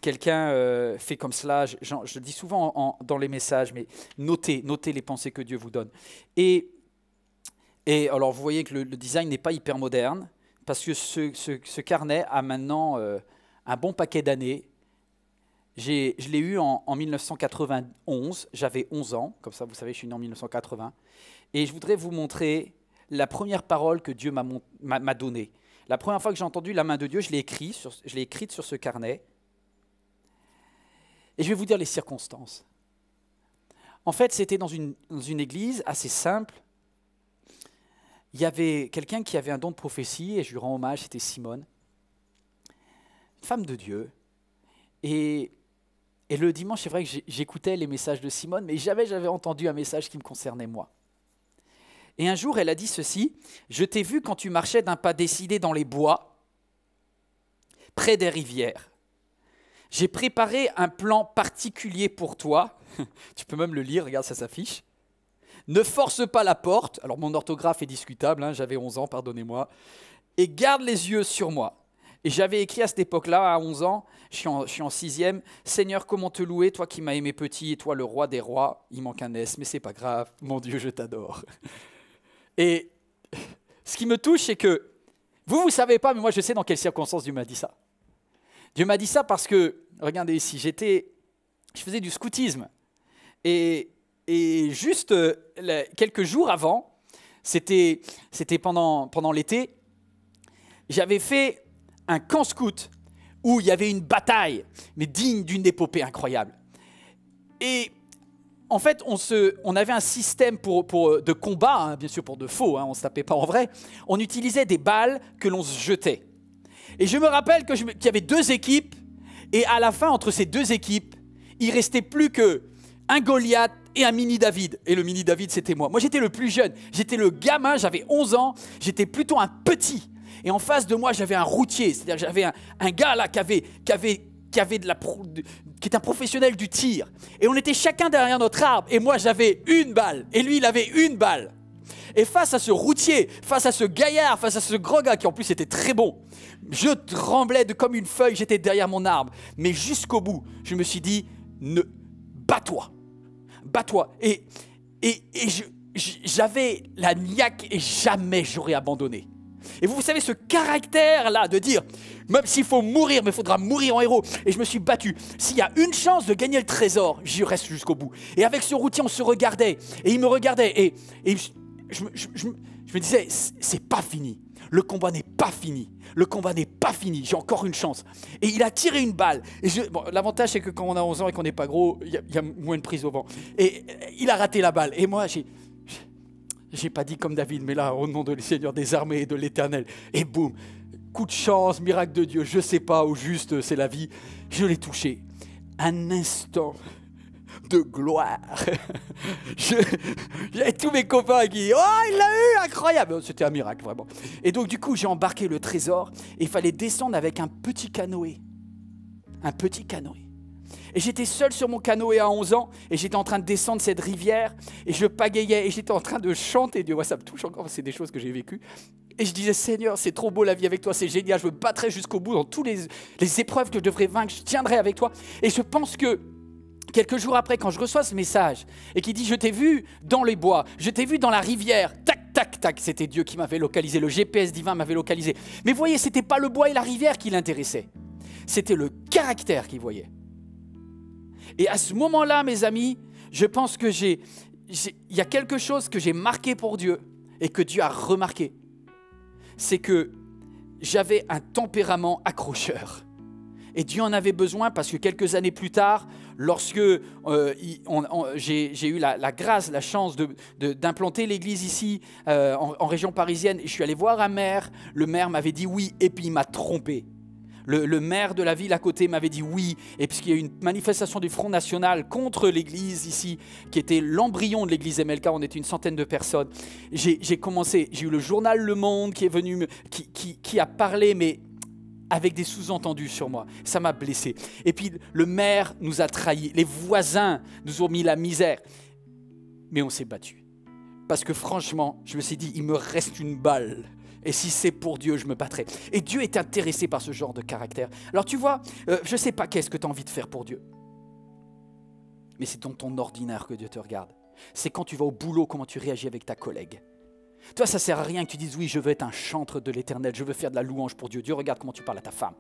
quelqu'un fait comme cela, je le dis souvent dans les messages, mais notez les pensées que Dieu vous donne. Et alors, vous voyez que le design n'est pas hyper moderne, parce que ce carnet a maintenant un bon paquet d'années. Je l'ai eu en 1991, j'avais 11 ans, comme ça vous savez, je suis né en 1980. Et je voudrais vous montrer la première parole que Dieu m'a donnée. La première fois que j'ai entendu la main de Dieu, je l'ai écrite sur ce carnet. Et je vais vous dire les circonstances. En fait, c'était dans une église assez simple. Il y avait quelqu'un qui avait un don de prophétie, et je lui rends hommage, c'était Simone. Une femme de Dieu. Et le dimanche, c'est vrai que j'écoutais les messages de Simone, mais jamais j'avais entendu un message qui me concernait moi. Et un jour, elle a dit ceci, « Je t'ai vu quand tu marchais d'un pas décidé dans les bois, près des rivières. J'ai préparé un plan particulier pour toi. » Tu peux même le lire, regarde, ça s'affiche. « Ne force pas la porte. » Alors, mon orthographe est discutable, hein, j'avais 11 ans, pardonnez-moi. « Et garde les yeux sur moi. » Et j'avais écrit à cette époque-là, à 11 ans, je suis en 6e, « Seigneur, comment te louer, toi qui m'as aimé petit, et toi le roi des rois. » Il manque un S, mais c'est pas grave. Mon Dieu, je t'adore. Et ce qui me touche, c'est que vous ne savez pas, mais moi je sais dans quelles circonstances Dieu m'a dit ça. Dieu m'a dit ça parce que, regardez ici, je faisais du scoutisme. Et juste quelques jours avant, c'était pendant l'été, j'avais fait un camp scout où il y avait une bataille, mais digne d'une épopée incroyable. Et en fait, on avait un système de combat, hein, bien sûr pour de faux, hein, on ne se tapait pas en vrai. On utilisait des balles que l'on se jetait. Et je me rappelle qu'il y avait 2 équipes, et à la fin, entre ces 2 équipes, il ne restait plus qu'un Goliath et un mini David. Et le mini David, c'était moi. Moi, j'étais le plus jeune. J'étais le gamin, j'avais 11 ans. J'étais plutôt un petit. Et en face de moi, j'avais un routier. C'est-à-dire que j'avais un gars là qui est un professionnel du tir. Et on était chacun derrière notre arbre. Et moi, j'avais une balle. Et lui, il avait une balle. Et face à ce routier, face à ce gaillard, face à ce gros gars qui en plus était très bon, je tremblais comme une feuille, j'étais derrière mon arbre. Mais jusqu'au bout, je me suis dit, bats-toi. Bats-toi. Et j'avais la niaque et jamais j'aurais abandonné. Et vous savez ce caractère-là de dire, même s'il faut mourir, mais il faudra mourir en héros. Et je me suis battu. S'il y a une chance de gagner le trésor, j'y reste jusqu'au bout. Et avec ce routier, on se regardait. Et il me regardait. Et je me disais, c'est pas fini. Le combat n'est pas fini. Le combat n'est pas fini. J'ai encore une chance. Et il a tiré une balle. Et l'avantage, c'est que quand on a 11 ans et qu'on n'est pas gros, il y a moins de prise au vent. Et il a raté la balle. Et moi, j'ai pas dit comme David, mais là, au nom de le Seigneur des armées et de l'Éternel. Et boum, coup de chance, miracle de Dieu, je sais pas, ou juste c'est la vie. Je l'ai touché. Un instant de gloire. J'avais tous mes copains qui disaient « Oh, il l'a eu, incroyable !» C'était un miracle, vraiment. Et donc, du coup, j'ai embarqué le trésor et il fallait descendre avec un petit canoë. Un petit canoë. Et j'étais seul sur mon canoë à 11 ans et j'étais en train de descendre cette rivière et je pagayais et j'étais en train de chanter Dieu. Moi, ça me touche encore, c'est des choses que j'ai vécues. Et je disais, Seigneur, c'est trop beau la vie avec toi, c'est génial, je me battrai jusqu'au bout dans toutes les épreuves que je devrais vaincre, je tiendrai avec toi. Et je pense que quelques jours après, quand je reçois ce message et qui dit, je t'ai vu dans les bois, je t'ai vu dans la rivière, tac, tac, tac, c'était Dieu qui m'avait localisé, le GPS divin m'avait localisé. Mais vous voyez, ce n'était pas le bois et la rivière qui l'intéressaient, c'était le caractère qu'il voyait. Et à ce moment-là, mes amis, je pense que il y a quelque chose que j'ai marqué pour Dieu et que Dieu a remarqué. C'est que j'avais un tempérament accrocheur. Et Dieu en avait besoin parce que quelques années plus tard, lorsque j'ai eu la grâce, la chance d'implanter l'église ici, en région parisienne, et je suis allé voir un maire, le maire m'avait dit oui, et puis il m'a trompé. Le maire de la ville à côté m'avait dit oui, et puisqu'il y a eu une manifestation du Front National contre l'église ici, qui était l'embryon de l'église MLK, on était une centaine de personnes, j'ai eu le journal Le Monde qui est venu, qui a parlé, mais avec des sous-entendus sur moi. Ça m'a blessé. Et puis le maire nous a trahis, les voisins nous ont mis la misère. Mais on s'est battu. Parce que franchement, je me suis dit, il me reste une balle. Et si c'est pour Dieu, je me battrai. Et Dieu est intéressé par ce genre de caractère. Alors tu vois, je ne sais pas qu'est-ce que tu as envie de faire pour Dieu. Mais c'est dans ton ordinaire que Dieu te regarde. C'est quand tu vas au boulot, comment tu réagis avec ta collègue. Toi, ça ne sert à rien que tu dises, oui, je veux être un chantre de l'Éternel, je veux faire de la louange pour Dieu. Dieu regarde comment tu parles à ta femme.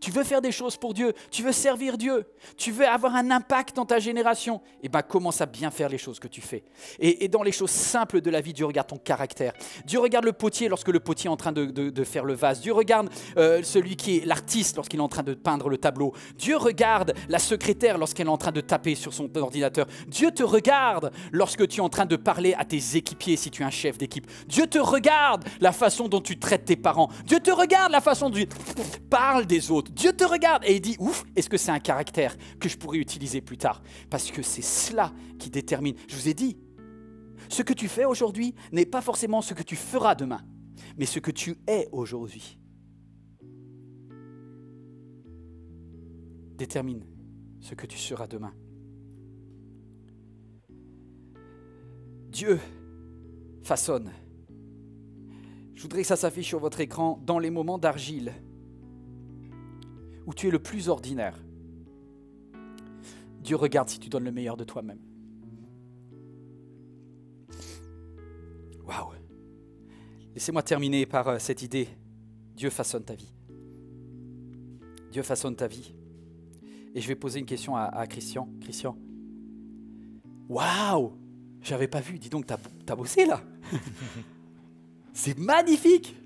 Tu veux faire des choses pour Dieu, tu veux servir Dieu, tu veux avoir un impact dans ta génération, et bien commence à bien faire les choses que tu fais. Et dans les choses simples de la vie, Dieu regarde ton caractère. Dieu regarde le potier lorsque le potier est en train de faire le vase. Dieu regarde celui qui est l'artiste lorsqu'il est en train de peindre le tableau. Dieu regarde la secrétaire lorsqu'elle est en train de taper sur son ordinateur. Dieu te regarde lorsque tu es en train de parler à tes équipiers si tu es un chef d'équipe. Dieu te regarde la façon dont tu traites tes parents. Dieu te regarde la façon dont tu parles des autres. Dieu te regarde et il dit, ouf, est-ce que c'est un caractère que je pourrais utiliser plus tard? Parce que c'est cela qui détermine. Je vous ai dit, ce que tu fais aujourd'hui n'est pas forcément ce que tu feras demain, mais ce que tu es aujourd'hui. Détermine ce que tu seras demain. Dieu façonne. Je voudrais que ça s'affiche sur votre écran dans les moments d'argile où tu es le plus ordinaire. Dieu regarde si tu donnes le meilleur de toi-même. Waouh! Laissez-moi terminer par cette idée. Dieu façonne ta vie. Dieu façonne ta vie. Et je vais poser une question à Christian. Christian, waouh! J'avais pas vu. Dis donc, t'as bossé là? C'est magnifique.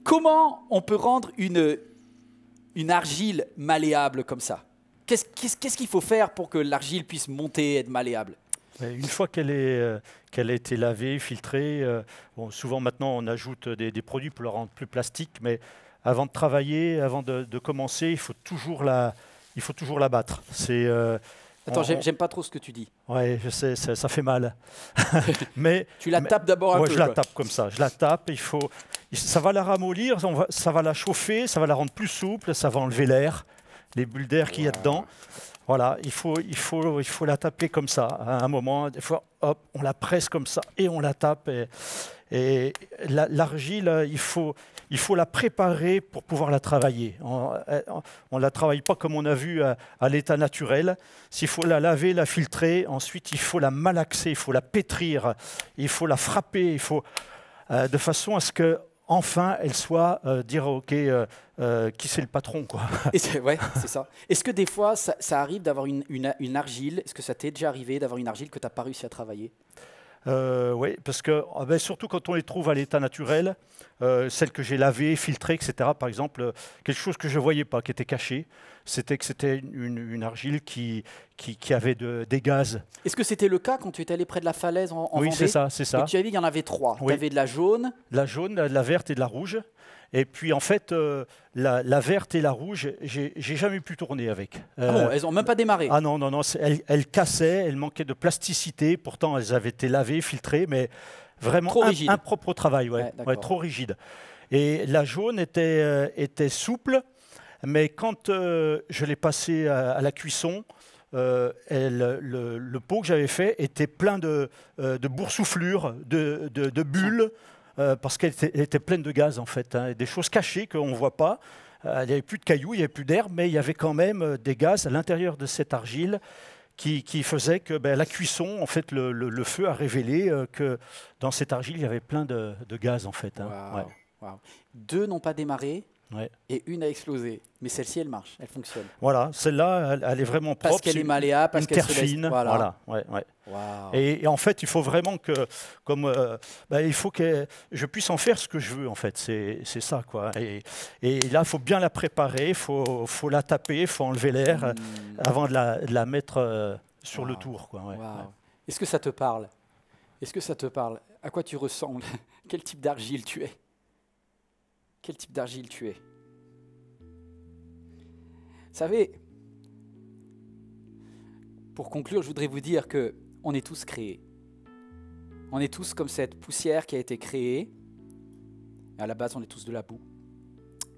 Comment on peut rendre une argile malléable comme ça? Qu'est-ce qu'il faut faire pour que l'argile puisse monter et être malléable? Une fois qu'elle a été lavée, filtrée, bon, souvent maintenant on ajoute des produits pour la rendre plus plastique, mais avant de travailler, avant de commencer, il faut toujours la battre. Attends, j'aime pas trop ce que tu dis. Ouais, je sais, ça fait mal. Tu la tapes d'abord un peu. Je la tape comme ça. Je la tape. Ça va la ramollir, ça va la chauffer, ça va la rendre plus souple, ça va enlever l'air, les bulles d'air qu'il y a dedans. Voilà, il faut la taper comme ça. À un moment, des fois, hop, on la presse comme ça et on la tape. Et l'argile, il faut la préparer pour pouvoir la travailler. On ne la travaille pas comme on a vu à l'état naturel. S'il faut la laver, la filtrer, ensuite il faut la malaxer, il faut la pétrir, il faut la frapper, de façon à ce que enfin elle soit dire ok, qui c'est le patron, quoi. Ouais, c'est ça. Est-ce que des fois ça arrive d'avoir une argile? Est-ce que ça t'est déjà arrivé d'avoir une argile que tu n'as pas réussi à travailler? Oui, parce que surtout quand on les trouve à l'état naturel, celles que j'ai lavées, filtrées, etc. Par exemple, quelque chose que je ne voyais pas, qui était caché, c'était que c'était une argile qui avait des gaz. Est-ce que c'était le cas quand tu étais allé près de la falaise en Vendée? Oui, c'est ça. Et tu avais dit qu'il y en avait 3. Oui. Tu avais de la jaune. La jaune, de la verte et de la rouge. Et puis en fait, la verte et la rouge, j'ai jamais pu tourner avec. Ah bon, elles n'ont même pas démarré? Ah non, elles cassaient, elles manquaient de plasticité. Pourtant, elles avaient été lavées, filtrées, mais vraiment impropre au travail, ouais, trop rigide. Et la jaune était souple, mais quand je l'ai passée à la cuisson, le pot que j'avais fait était plein de boursouflures, de bulles. Parce qu'elle était pleine de gaz, en fait, hein, des choses cachées qu'on ne voit pas. Il n'y avait plus de cailloux, il n'y avait plus d'herbe, mais il y avait quand même des gaz à l'intérieur de cette argile qui faisait que la cuisson, en fait, le feu a révélé que dans cette argile, il y avait plein de gaz, en fait. Hein. Wow. Ouais. Wow. 2 n'ont pas démarré. Ouais. Et une a explosé. Mais celle-ci, elle marche, elle fonctionne. Voilà, celle-là, elle est vraiment propre. Parce qu'elle est malléable, parce qu'elle se laisse... fine. Voilà. Ouais. Wow. Et en fait, il faut vraiment que, il faut que je puisse en faire ce que je veux, en fait. C'est ça, quoi. Et là, il faut bien la préparer, il faut la taper, il faut enlever l'air avant de la mettre sur le tour, quoi. Ouais. Wow. Est-ce que ça te parle? Est-ce que ça te parle? À quoi tu ressembles? Quel type d'argile tu es? Quel type d'argile tu es? Vous savez, pour conclure, je voudrais vous dire qu'on est tous créés. On est tous comme cette poussière qui a été créée. À la base, on est tous de la boue.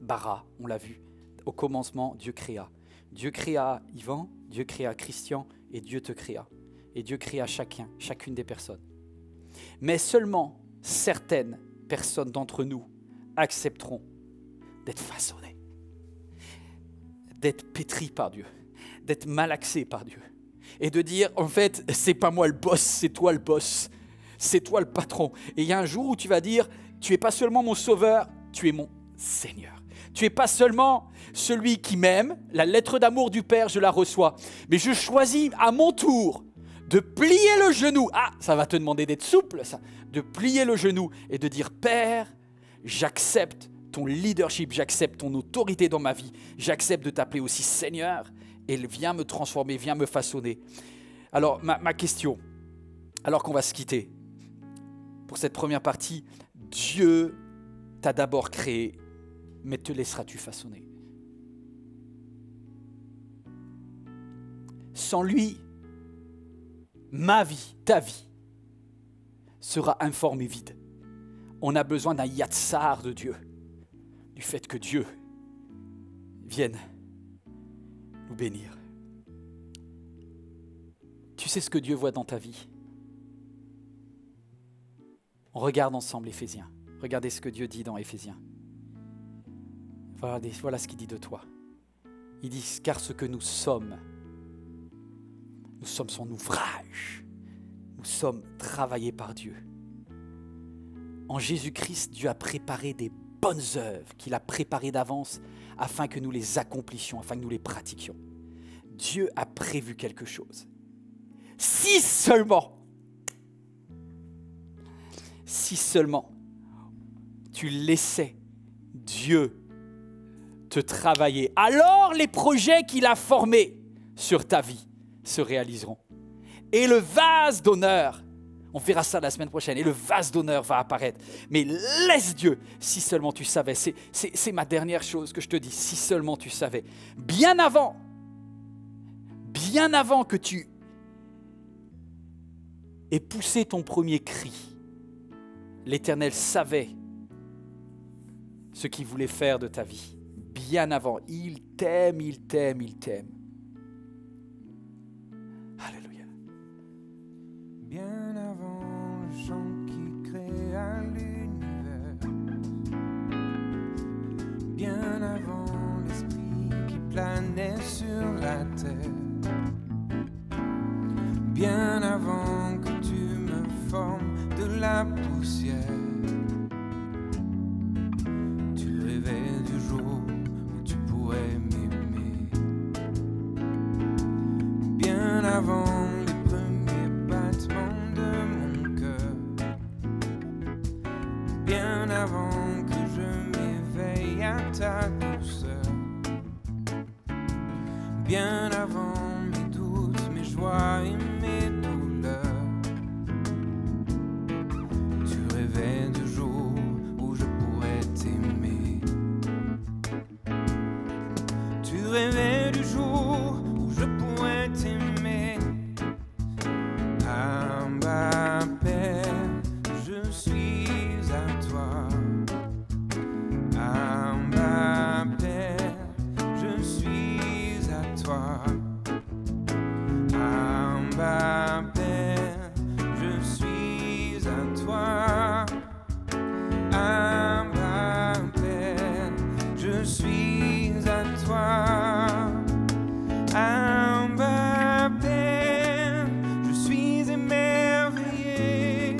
Bara, on l'a vu. Au commencement, Dieu créa. Dieu créa Yvan, Dieu créa Christian et Dieu te créa. Et Dieu créa chacune des personnes. Mais seulement certaines personnes d'entre nous accepteront d'être façonnés, d'être pétris par Dieu, d'être malaxés par Dieu. Et de dire, en fait, c'est pas moi le boss, c'est toi le boss. C'est toi le patron. Et il y a un jour où tu vas dire, tu es pas seulement mon sauveur, tu es mon Seigneur. Tu es pas seulement celui qui m'aime, la lettre d'amour du Père, je la reçois. Mais je choisis à mon tour de plier le genou. Ah, ça va te demander d'être souple, ça. De plier le genou et de dire, Père, j'accepte ton leadership, j'accepte ton autorité dans ma vie, j'accepte de t'appeler aussi Seigneur et viens me transformer, viens me façonner. Alors, ma question, alors qu'on va se quitter, pour cette première partie, Dieu t'a d'abord créé, mais te laisseras-tu façonner? Sans lui, ma vie, ta vie, sera informe et vide. On a besoin d'un yatsar de Dieu, du fait que Dieu vienne nous bénir. Tu sais ce que Dieu voit dans ta vie? On regarde ensemble Éphésiens. Regardez ce que Dieu dit dans Éphésiens. Voilà ce qu'il dit de toi. Il dit, car ce que nous sommes son ouvrage. Nous sommes travaillés par Dieu. En Jésus-Christ, Dieu a préparé des bonnes œuvres qu'il a préparées d'avance afin que nous les accomplissions, afin que nous les pratiquions. Dieu a prévu quelque chose. Si seulement si seulement tu laissais Dieu te travailler, alors les projets qu'il a formés sur ta vie se réaliseront. Et le vase d'honneur, on verra ça la semaine prochaine, et le vase d'honneur va apparaître. Mais laisse Dieu, si seulement tu savais, c'est ma dernière chose que je te dis, si seulement tu savais, bien avant que tu aies poussé ton premier cri, l'Éternel savait ce qu'il voulait faire de ta vie. Bien avant, il t'aime, il t'aime, il t'aime. Alléluia. Bien avant le chant qui créa l'univers, bien avant l'esprit qui planait sur la terre, bien avant que tu me formes de la poussière, tu rêvais du jour où tu pourrais m'aimer. Bien avant les premiers battements de mon cœur, bien avant que je m'éveille à ta douceur, bien avant mes doutes, mes joies et mes douleurs, tu rêvais du jour où je pourrais t'aimer. Tu rêvais du jour où je pourrais t'aimer. Abba Père, je suis à toi. Abba Père, je suis à toi. Abba Père, je suis à toi. Abba Père, je suis à toi. Abba Père, je suis émerveillé,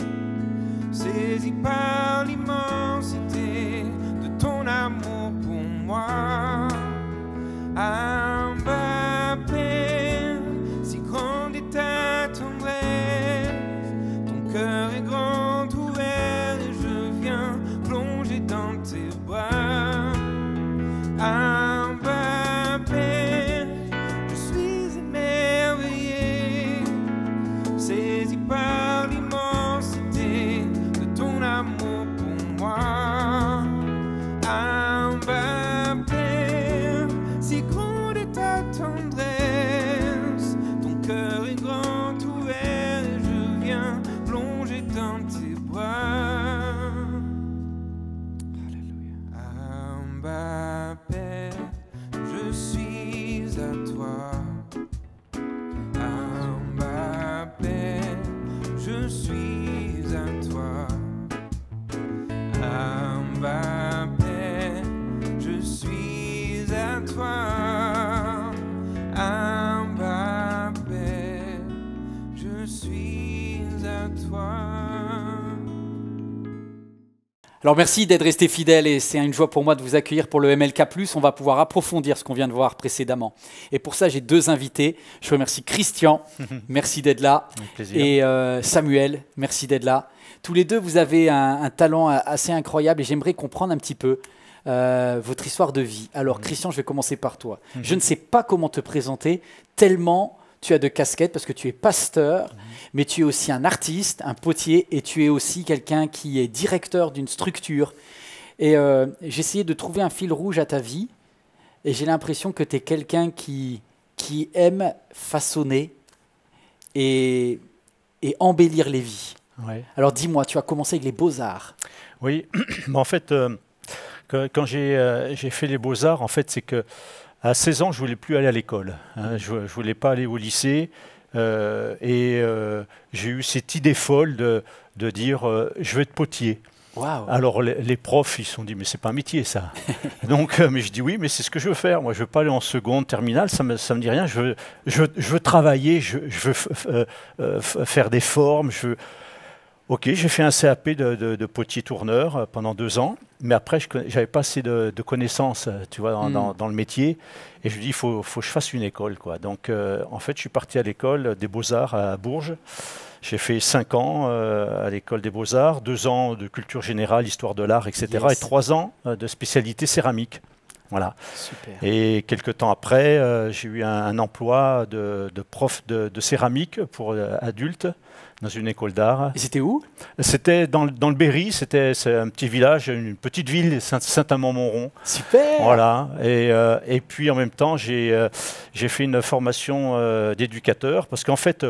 saisi par l'immensité de ton amour pour moi. Abba Père, si grande est ta tendresse, ton cœur est grand ouvert et je viens plonger dans tes bras. Abba Père, je suis émerveillé, saisi par l'immensité de ton amour pour moi. Abba Père, si grande est ta tendresse, ton cœur est grand ouvert et je viens plonger dans tes bras. Abba Père, je suis à toi. Abba Père, je suis à toi. Abba Père, je suis à toi. Abba Père, je suis à toi. Alors merci d'être resté fidèle et c'est une joie pour moi de vous accueillir pour le MLK+. On va pouvoir approfondir ce qu'on vient de voir précédemment. Et pour ça, j'ai deux invités. Je remercie Christian, merci d'être là. Avec plaisir. Et Samuel, merci d'être là. Tous les deux, vous avez un talent assez incroyable et j'aimerais comprendre un petit peu votre histoire de vie. Alors Christian, je vais commencer par toi. Je ne sais pas comment te présenter tellement tu as de casquettes parce que tu es pasteur, mais tu es aussi un artiste, un potier et tu es aussi quelqu'un qui est directeur d'une structure. Et j'ai essayé de trouver un fil rouge à ta vie et j'ai l'impression que tu es quelqu'un qui aime façonner et embellir les vies. Ouais. Alors dis-moi, tu as commencé avec les beaux-arts. Oui, mais en fait, quand j'ai fait les beaux-arts, en fait, c'est que à 16 ans, je ne voulais plus aller à l'école. Hein, je ne voulais pas aller au lycée. Et j'ai eu cette idée folle de dire je veux être potier. Wow. Alors les profs, ils se sont dit mais c'est pas un métier ça. Donc mais je dis oui mais c'est ce que je veux faire. Moi je veux pas aller en seconde, terminale, ça me dit rien. Je veux travailler, je veux faire des formes. Ok, j'ai fait un CAP de potier tourneur pendant 2 ans, mais après je n'avais pas assez de connaissances, tu vois, dans le métier. Et je me dis il faut que je fasse une école quoi. Donc en fait je suis parti à l'école des Beaux-Arts à Bourges. J'ai fait 5 ans à l'école des Beaux-Arts, 2 ans de culture générale, histoire de l'art, etc. Yes. Et 3 ans de spécialité céramique. Voilà. Super. Et quelques temps après, j'ai eu un emploi de prof de céramique pour adultes dans une école d'art. Et c'était où? C'était dans le Berry, c'est un petit village, une petite ville, Saint-Amand-Montrond. Super. Voilà. Et puis en même temps, j'ai fait une formation d'éducateur parce qu'en fait,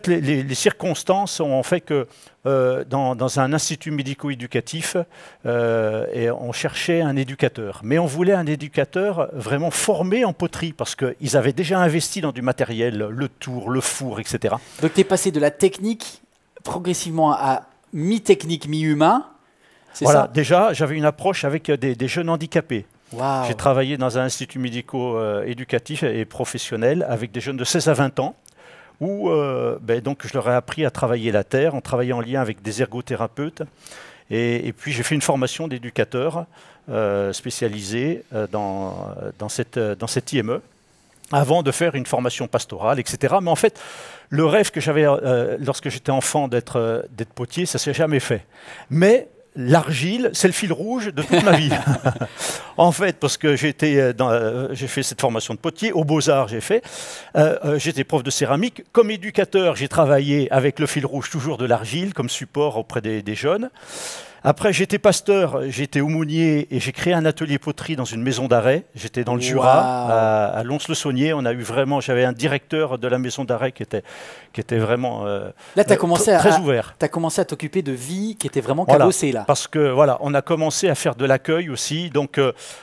les circonstances ont fait que dans un institut médico-éducatif, et on cherchait un éducateur. Mais on voulait un éducateur vraiment formé en poterie parce qu'ils avaient déjà investi dans du matériel, le tour, le four, etc. Donc tu es passé de la technique progressivement à mi-technique, mi-humain. C'est Voilà. ça? Déjà, j'avais une approche avec des jeunes handicapés. Waouh. J'ai travaillé dans un institut médico-éducatif et professionnel avec des jeunes de 16 à 20 ans. Où donc je leur ai appris à travailler la terre, on travaillait en lien avec des ergothérapeutes. Et puis j'ai fait une formation d'éducateur spécialisé dans cette IME, avant de faire une formation pastorale, etc. Mais en fait, le rêve que j'avais lorsque j'étais enfant d'être potier, ça ne s'est jamais fait. Mais l'argile, c'est le fil rouge de toute ma vie. En fait, parce que j'ai fait cette formation de potier, aux Beaux-Arts j'étais prof de céramique. Comme éducateur, j'ai travaillé avec le fil rouge toujours de l'argile, comme support auprès des jeunes. Après, j'étais pasteur, j'étais aumônier et j'ai créé un atelier poterie dans une maison d'arrêt. J'étais dans le Jura, à Lons-le-Saunier. J'avais un directeur de la maison d'arrêt qui était vraiment là, très ouvert. Tu as commencé à t'occuper de vie qui était vraiment cabossée là. Parce que voilà, on a commencé à faire de l'accueil aussi, donc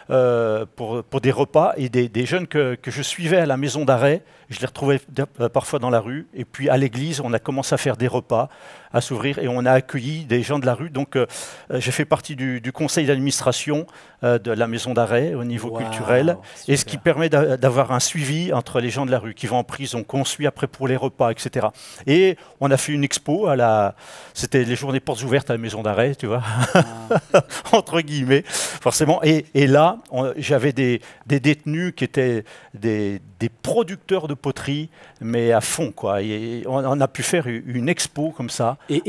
pour des repas et des jeunes que je suivais à la maison d'arrêt. Je les retrouvais parfois dans la rue. Et puis à l'église, on a commencé à faire des repas, à s'ouvrir. Et on a accueilli des gens de la rue. Donc j'ai fait partie du conseil d'administration de la maison d'arrêt au niveau culturel. Et ce qui permet d'avoir un suivi entre les gens de la rue qui vont en prison, qu'on suit après pour les repas, etc. Et on a fait une expo. C'était les journées portes ouvertes à la maison d'arrêt, tu vois, entre guillemets, forcément. Et là, j'avais des détenus qui étaient des producteurs de poterie, mais à fond, quoi. Et on a pu faire une expo comme ça. Et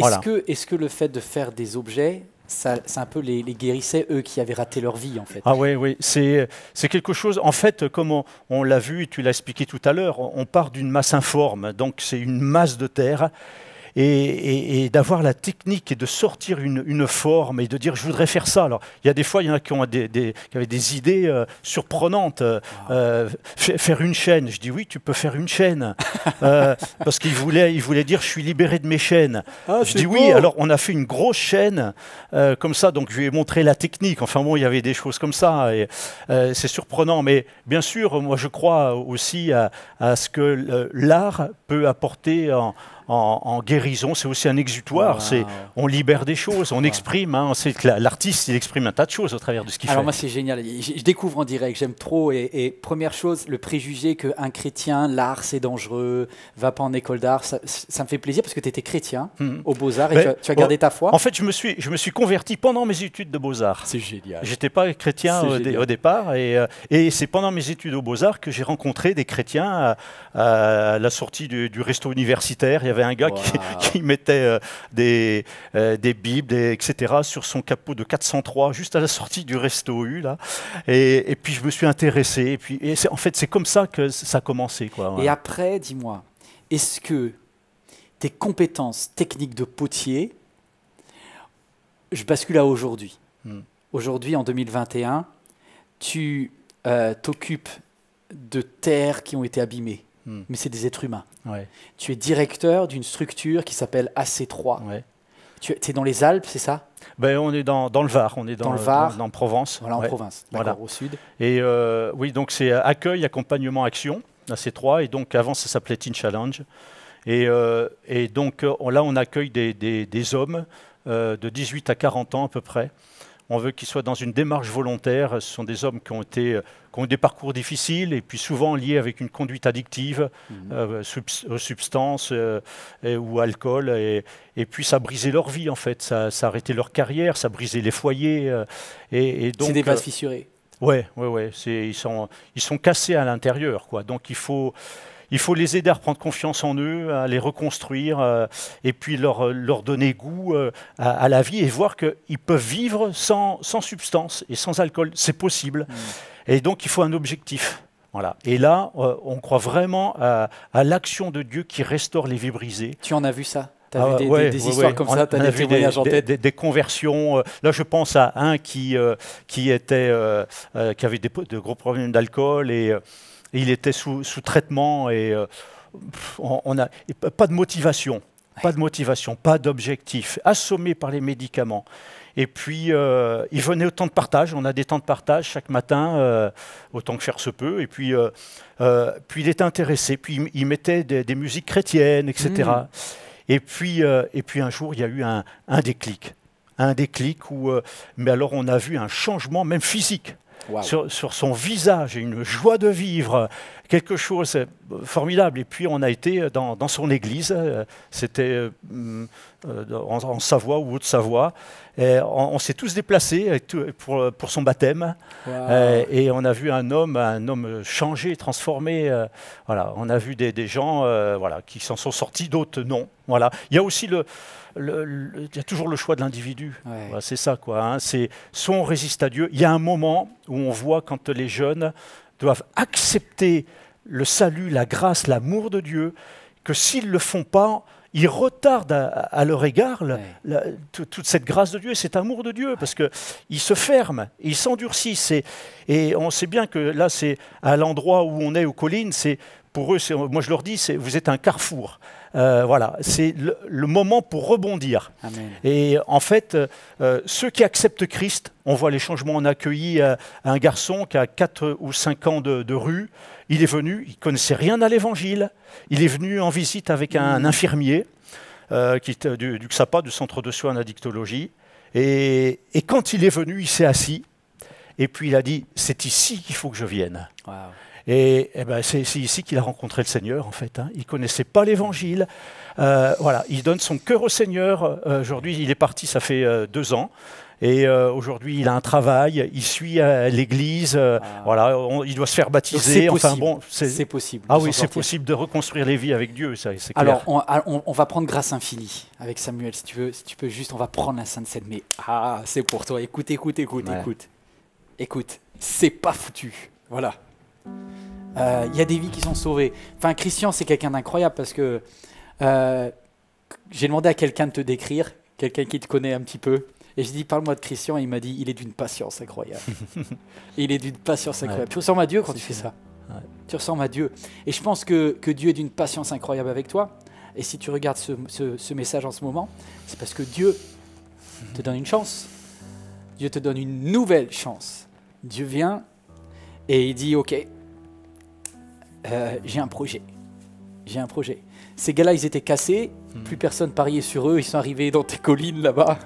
est-ce que le fait de faire des objets, ça un peu les guérissait, eux qui avaient raté leur vie, en fait? Ah oui, c'est quelque chose, en fait, comme on l'a vu, et tu l'as expliqué tout à l'heure, on part d'une masse informe, donc c'est une masse de terre. Et d'avoir la technique et de sortir une forme et de dire je voudrais faire ça. Alors il y a des fois, il y en a qui avaient des idées surprenantes. Faire une chaîne. Je dis oui, tu peux faire une chaîne. Parce qu'il voulait dire je suis libéré de mes chaînes. Je dis oui, alors on a fait une grosse chaîne comme ça, donc je lui ai montré la technique. Enfin bon, il y avait des choses comme ça. Et c'est surprenant, mais bien sûr, moi je crois aussi à ce que l'art peut apporter en guérison. C'est aussi un exutoire. On libère des choses, on exprime. On sait que l'artiste, il exprime un tas de choses au travers de ce qu'il fait. Alors moi, c'est génial. Je découvre en direct, j'aime trop. Et première chose, le préjugé qu'un chrétien, l'art, c'est dangereux, va pas en école d'art, ça me fait plaisir parce que tu étais chrétien aux Beaux-Arts et tu as gardé ta foi. En fait, je me suis converti pendant mes études de Beaux-Arts. C'est génial. J'étais pas chrétien au départ. Et c'est pendant mes études aux Beaux-Arts que j'ai rencontré des chrétiens à la sortie du resto universitaire. Il y avait un gars qui mettait des bibles, etc. sur son capot de 403, juste à la sortie du resto U. Là. Et puis je me suis intéressé. En fait, c'est comme ça que ça a commencé. Quoi. Et après, dis-moi, est-ce que tes compétences techniques de potier, je bascule à aujourd'hui. Aujourd'hui, en 2021, tu t'occupes de terres qui ont été abîmées. Mais c'est des êtres humains. Ouais. Tu es directeur d'une structure qui s'appelle AC3. Ouais. Tu es dans les Alpes, c'est ça? On est dans le Var, on est dans le Var, dans Provence. Voilà, en Provence, d'accord, au sud. Et oui, donc c'est accueil, accompagnement, action, AC3. Et donc avant, ça s'appelait Teen Challenge. Et donc là, on accueille des hommes de 18 à 40 ans à peu près. On veut qu'ils soient dans une démarche volontaire. Ce sont des hommes qui ont eu des parcours difficiles et puis souvent liés avec une conduite addictive, aux substances ou alcool. Et puis ça a brisé leur vie en fait. Ça a arrêté leur carrière, ça a brisé les foyers. Donc, c'est des vases fissurés. Ouais. Ils sont cassés à l'intérieur, quoi. Donc il faut il faut les aider à reprendre confiance en eux, à les reconstruire, et puis leur donner goût à la vie et voir qu'ils peuvent vivre sans substance et sans alcool. C'est possible. Et donc, il faut un objectif. Voilà. Et là, on croit vraiment à l'action de Dieu qui restaure les vies brisées. Tu en as vu ça? Tu as vu des histoires comme ça? Tu as des témoignages en tête? Des conversions. Là, je pense à un qui avait de gros problèmes d'alcool et il était sous traitement et on n'a pas de motivation. Pas de motivation, pas d'objectif, assommé par les médicaments. Et puis, il venait au temps de partage. On a des temps de partage chaque matin, autant que faire se peut. Et puis il était intéressé. Puis, il mettait des musiques chrétiennes, etc. Et puis un jour, il y a eu un déclic. Un déclic où, mais alors, on a vu un changement, même physique. Wow. Sur son visage, une joie de vivre, quelque chose de formidable. Et puis on a été dans son église, c'était en Savoie ou Haute-Savoie. On s'est tous déplacés pour son baptême. Wow. Et on a vu un homme changé, transformé. Voilà. On a vu des gens voilà, qui s'en sont sortis, d'autres non. Voilà. Il y a aussi il y a toujours le choix de l'individu. Ouais. Voilà, c'est ça, quoi. Hein. C'est soit on résiste à Dieu. Il y a un moment où on voit quand les jeunes doivent accepter le salut, la grâce, l'amour de Dieu, que s'ils ne le font pas, ils retardent à leur égard toute cette grâce de Dieu et cet amour de Dieu, parce qu'ils se ferment, ils s'endurcissent. Et on sait bien que là, c'est à l'endroit où on est aux collines, pour eux, moi je leur dis, vous êtes un carrefour. Voilà, c'est le moment pour rebondir. Amen. Et en fait, ceux qui acceptent Christ, on voit les changements. On a accueilli un garçon qui a 4 ou 5 ans de rue. Il est venu, il ne connaissait rien à l'évangile. Il est venu en visite avec un infirmier du XAPA, du Centre de soins en addictologie. Et quand il est venu, il s'est assis. Et puis il a dit, c'est ici qu'il faut que je vienne. Wow. Et ben c'est ici qu'il a rencontré le Seigneur, en fait. Hein. Il ne connaissait pas l'Évangile. Voilà, il donne son cœur au Seigneur. Aujourd'hui, il est parti, ça fait 2 ans. Et aujourd'hui, il a un travail, il suit l'Église. Voilà, il doit se faire baptiser. Enfin, bon, c'est possible. Ah oui, c'est possible de reconstruire les vies avec Dieu, ça, c'est clair. Alors, on va prendre grâce infinie avec Samuel, si tu peux juste, on va prendre la Sainte Seine. Mais c'est pour toi. Écoute. Écoute, c'est pas foutu. Voilà. Il y a des vies qui sont sauvées. Enfin, Christian, c'est quelqu'un d'incroyable parce que j'ai demandé à quelqu'un de te décrire, quelqu'un qui te connaît un petit peu, et j'ai dit, parle-moi de Christian, et il m'a dit, il est d'une patience incroyable. Il est d'une patience incroyable. Tu ressembles à Dieu quand tu fais ça. Ouais. Tu ressembles à Dieu. Et je pense que Dieu est d'une patience incroyable avec toi. Et si tu regardes ce message en ce moment, c'est parce que Dieu te donne une chance. Dieu te donne une nouvelle chance. Dieu vient et il dit, ok, j'ai un projet. Ces gars-là, ils étaient cassés, plus personne pariait sur eux, ils sont arrivés dans tes collines là-bas,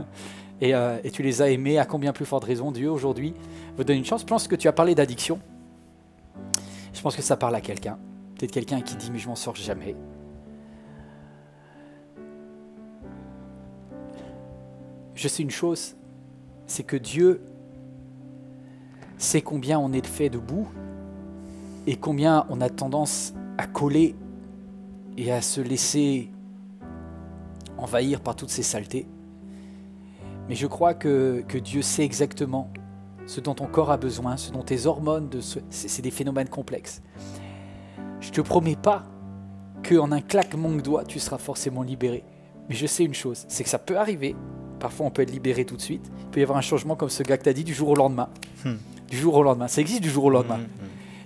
et tu les as aimés. À combien plus forte raison, Dieu aujourd'hui vous donne une chance. Je pense que tu as parlé d'addiction. Je pense que ça parle à quelqu'un. Peut-être quelqu'un qui dit, mais je m'en sors jamais. Je sais une chose, c'est que Dieu sait combien on est fait debout et combien on a tendance à coller et à se laisser envahir par toutes ces saletés. Mais je crois que Dieu sait exactement ce dont ton corps a besoin, ce dont tes hormones, c'est des phénomènes complexes. Je ne te promets pas qu'en un claquement de doigts, tu seras forcément libéré. Mais je sais une chose, c'est que ça peut arriver. Parfois, on peut être libéré tout de suite. Il peut y avoir un changement comme ce gars que tu as dit, du jour au lendemain. Du jour au lendemain. Ça existe du jour au lendemain.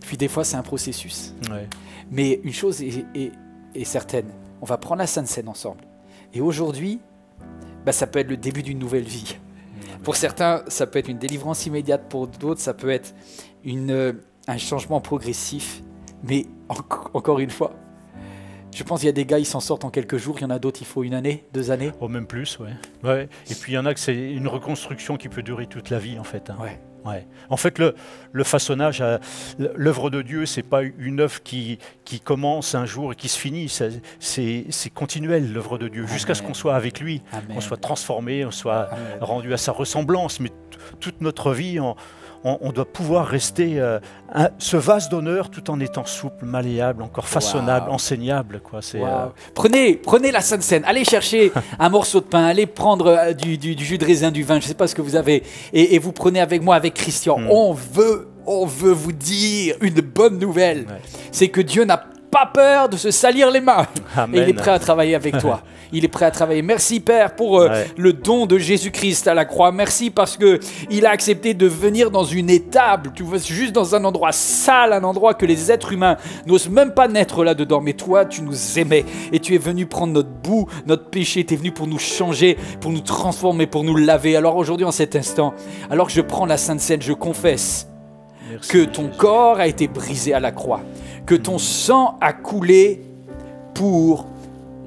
Puis des fois, c'est un processus. Ouais. Mais une chose est certaine. On va prendre la Sainte Seine ensemble. Et aujourd'hui, ça peut être le début d'une nouvelle vie. Pour certains, ça peut être une délivrance immédiate. Pour d'autres, ça peut être un changement progressif. Mais encore une fois, je pense qu'il y a des gars, ils s'en sortent en quelques jours. Il y en a d'autres, il faut 1 année, 2 années. Oh, même plus, ouais. Et puis, il y en a que c'est une reconstruction qui peut durer toute la vie, en fait. Hein. Ouais. En fait, le façonnage, l'œuvre de Dieu, c'est pas une œuvre qui commence un jour et qui se finit. C'est continuel, l'œuvre de Dieu, jusqu'à ce qu'on soit avec lui, qu'on soit transformé, on soit rendu à sa ressemblance. Mais toute notre vie, on doit pouvoir rester ce vase d'honneur tout en étant souple, malléable, encore façonnable, enseignable. Quoi. Prenez la Sainte Seine, allez chercher un morceau de pain, allez prendre du jus de raisin, du vin, je ne sais pas ce que vous avez, et vous prenez avec moi, avec Christian. On veut vous dire une bonne nouvelle. Ouais. C'est que Dieu n'a pas peur de se salir les mains. Amen. Et il est prêt à travailler avec toi. Il est prêt à travailler. Merci Père pour le don de Jésus-Christ à la croix. Merci parce qu'il a accepté de venir dans une étable, tu vois, juste dans un endroit sale, un endroit que les êtres humains n'osent même pas naître là-dedans. Mais toi, tu nous aimais et tu es venu prendre notre boue, notre péché. Tu es venu pour nous changer, pour nous transformer, pour nous laver. Alors aujourd'hui, en cet instant, alors que je prends la Sainte Seine, je confesse que ton corps a été brisé à la croix, que ton sang a coulé pour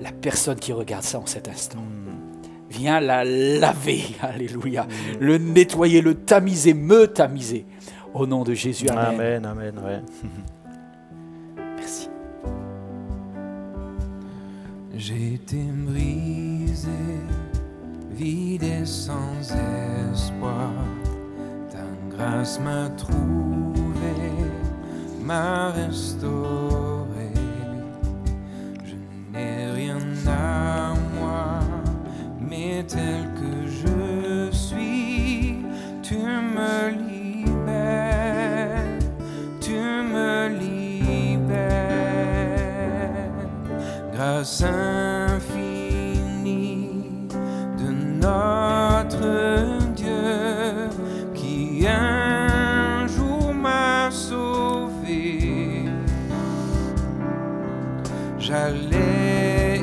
la personne qui regarde ça en cet instant. Viens la laver, alléluia, le nettoyer, le tamiser, me tamiser. Au nom de Jésus, amen. Amen, amen, ouais. Merci. J'ai été brisé, vide et sans espoir. Ta grâce m'a trouvé, m'a restauré. À moi, mais tel que je suis, tu me libères, tu me libères. Grâce infinie de notre Dieu qui un jour m'a sauvé. J'allais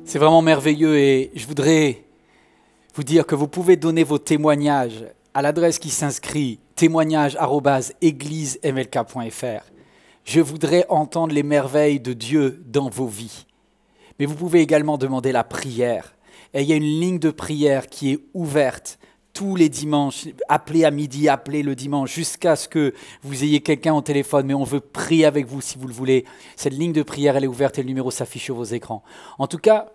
c'est vraiment merveilleux et je voudrais vous dire que vous pouvez donner vos témoignages à l'adresse qui s'inscrit témoignage@églisemlk.fr. Je voudrais entendre les merveilles de Dieu dans vos vies. Mais vous pouvez également demander la prière. Et il y a une ligne de prière qui est ouverte tous les dimanches. Appelez à midi, appelez le dimanche jusqu'à ce que vous ayez quelqu'un au téléphone. Mais on veut prier avec vous si vous le voulez. Cette ligne de prière, elle est ouverte et le numéro s'affiche sur vos écrans. En tout cas,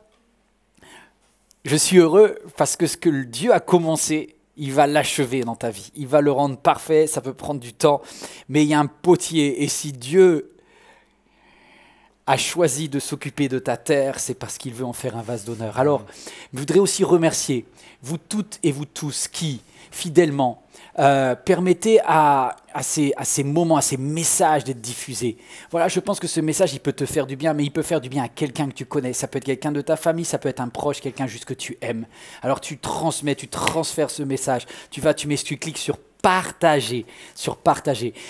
je suis heureux parce que ce que Dieu a commencé, il va l'achever dans ta vie. Il va le rendre parfait, ça peut prendre du temps. Mais il y a un potier. Et si Dieu a choisi de s'occuper de ta terre, c'est parce qu'il veut en faire un vase d'honneur. Alors, je voudrais aussi remercier vous toutes et vous tous qui, fidèlement, permettez à ces moments, à ces messages d'être diffusés. Voilà, je pense que ce message, il peut te faire du bien, mais il peut faire du bien à quelqu'un que tu connais. Ça peut être quelqu'un de ta famille, ça peut être un proche, quelqu'un juste que tu aimes. Alors tu transmets, tu transfères ce message. Tu cliques sur partager,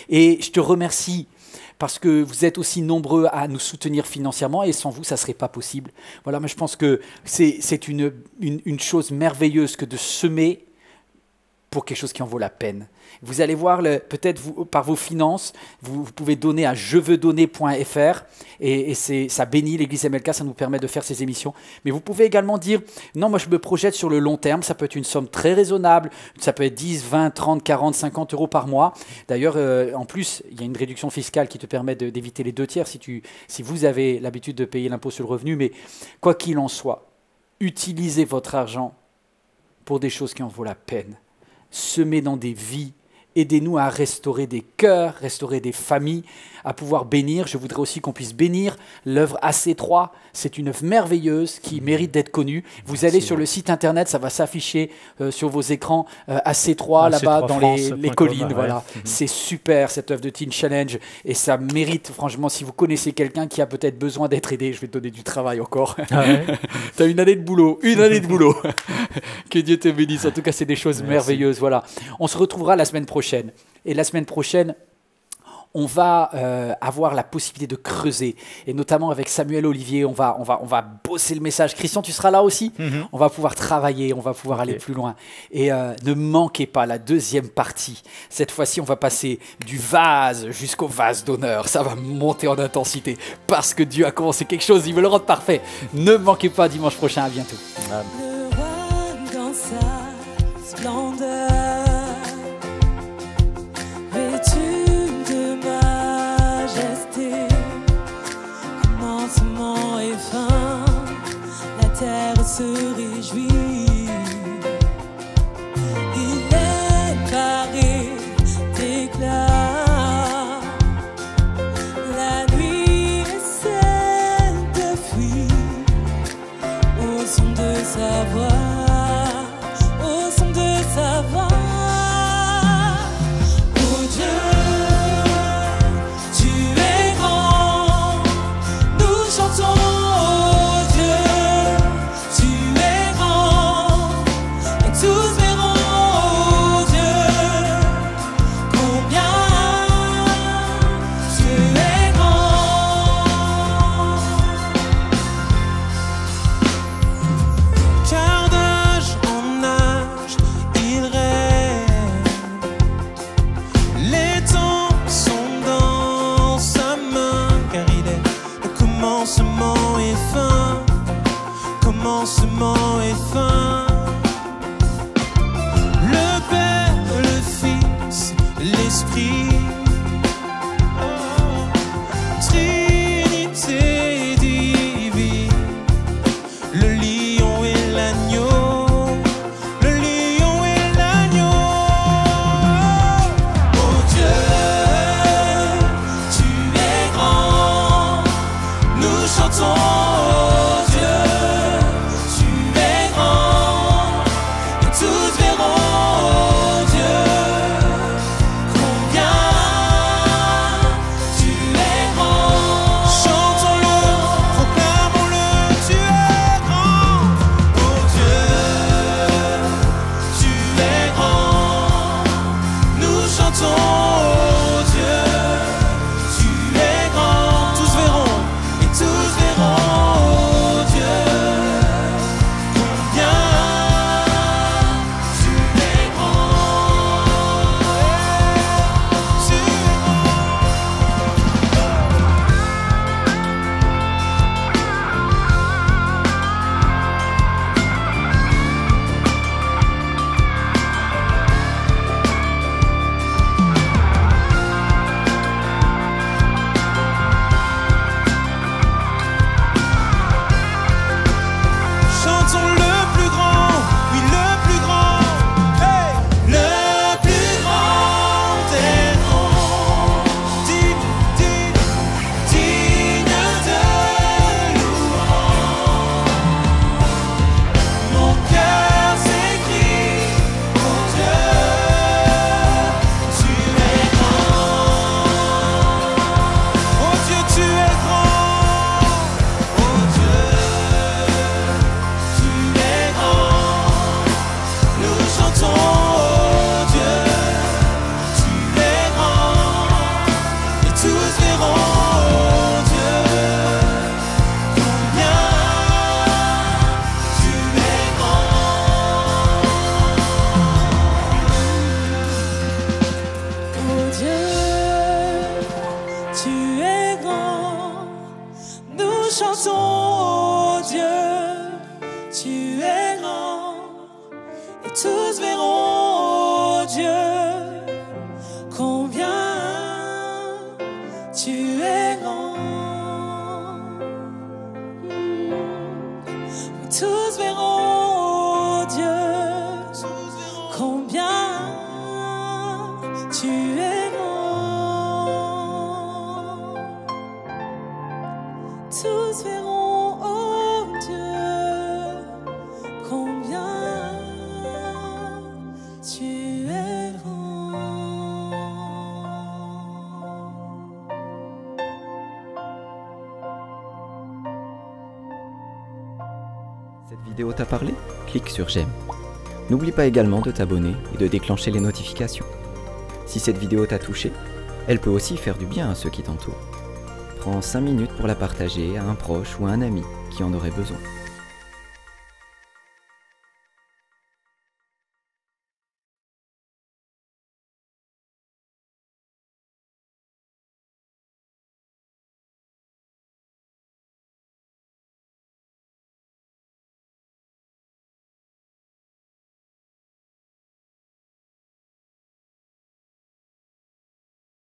Et je te remercie parce que vous êtes aussi nombreux à nous soutenir financièrement et sans vous, ça ne serait pas possible. Voilà, mais je pense que c'est une chose merveilleuse que de semer pour quelque chose qui en vaut la peine. Vous allez voir, peut-être par vos finances, vous pouvez donner à jeveusdonner.fr et ça bénit l'Église MLK, ça nous permet de faire ces émissions. Mais vous pouvez également dire, non, moi je me projette sur le long terme, ça peut être une somme très raisonnable, ça peut être 10, 20, 30, 40, 50 euros par mois. D'ailleurs, en plus, il y a une réduction fiscale qui te permet d'éviter les 2 tiers si vous avez l'habitude de payer l'impôt sur le revenu. Mais quoi qu'il en soit, utilisez votre argent pour des choses qui en vaut la peine. Semez dans des vies, aidez-nous à restaurer des cœurs, restaurer des familles. à pouvoir bénir. Je voudrais aussi qu'on puisse bénir l'œuvre AC3. C'est une œuvre merveilleuse qui mérite d'être connue. Vous allez sur le site internet, ça va s'afficher sur vos écrans AC3 là-bas dans les collines. Ouais. Voilà. C'est super cette œuvre de Teen Challenge et ça mérite, franchement, si vous connaissez quelqu'un qui a peut-être besoin d'être aidé, je vais te donner du travail encore. Ah ouais. Tu as une année de boulot, Que Dieu te bénisse. En tout cas, c'est des choses merveilleuses. Voilà. On se retrouvera la semaine prochaine. Et la semaine prochaine, on va avoir la possibilité de creuser. Et notamment avec Samuel Olivier, on va bosser le message. Christian, tu seras là aussi. On va pouvoir travailler, on va pouvoir aller plus loin. Et ne manquez pas la deuxième partie. Cette fois-ci, on va passer du vase jusqu'au vase d'honneur. Ça va monter en intensité parce que Dieu a commencé quelque chose, il veut le rendre parfait. Ne manquez pas dimanche prochain, à bientôt. Le roi dans sa splendeur, vêtu de majesté, commencement et fin, la terre se réjouit. Il est paré d'éclat, la nuit est celle de fuir au son de sa voix, au son de sa voix. Oh Dieu, tu es grand, nous chantons. Oh Dieu, tu es grand, et tous verront. Oh Dieu, combien tu es grand. Car d'âge en âge, il règne. Les temps sont dans sa main, car il est le commencement et fin. Commencement et fin. Le Père, le Fils, l'Esprit. Trinité divine. Le lion et l'agneau, le lion et l'agneau. Oh Dieu, tu es grand, nous chantons. Oh Dieu, tu es grand, et tous verront. Oh Dieu, combien tu es grand. Chantons-le, proclamons-le, tu es grand. Oh Dieu, tu es grand. Nous chantons. Oh Dieu, tu es grand. Tous verront et tous verront. Oh Dieu, combien tu es grand. Tu es Chantons le plus grand, oui le plus grand, hey! Le plus grand des noms, digne de louange. Mon cœur s'écrie, oh Dieu, tu es grand. Oh Dieu, tu es grand. Oh Dieu, tu es grand, nous chantons. Oh Dieu, tu es grand, et tous verront. Oh Dieu, combien tu es grand. Oh Dieu, tu es grand, nous chantons. Oh Dieu, tu es grand, et tous verront. Oh Dieu, combien tu es grand. Et tous verront. Oh Dieu, combien tu es grand. tous verront, oh Dieu, combien tu es grand. Cette vidéo t'a parlé? Clique sur j'aime. N'oublie pas également de t'abonner et de déclencher les notifications. Si cette vidéo t'a touché, elle peut aussi faire du bien à ceux qui t'entourent. Prends 5 minutes pour la partager à un proche ou à un ami qui en aurait besoin.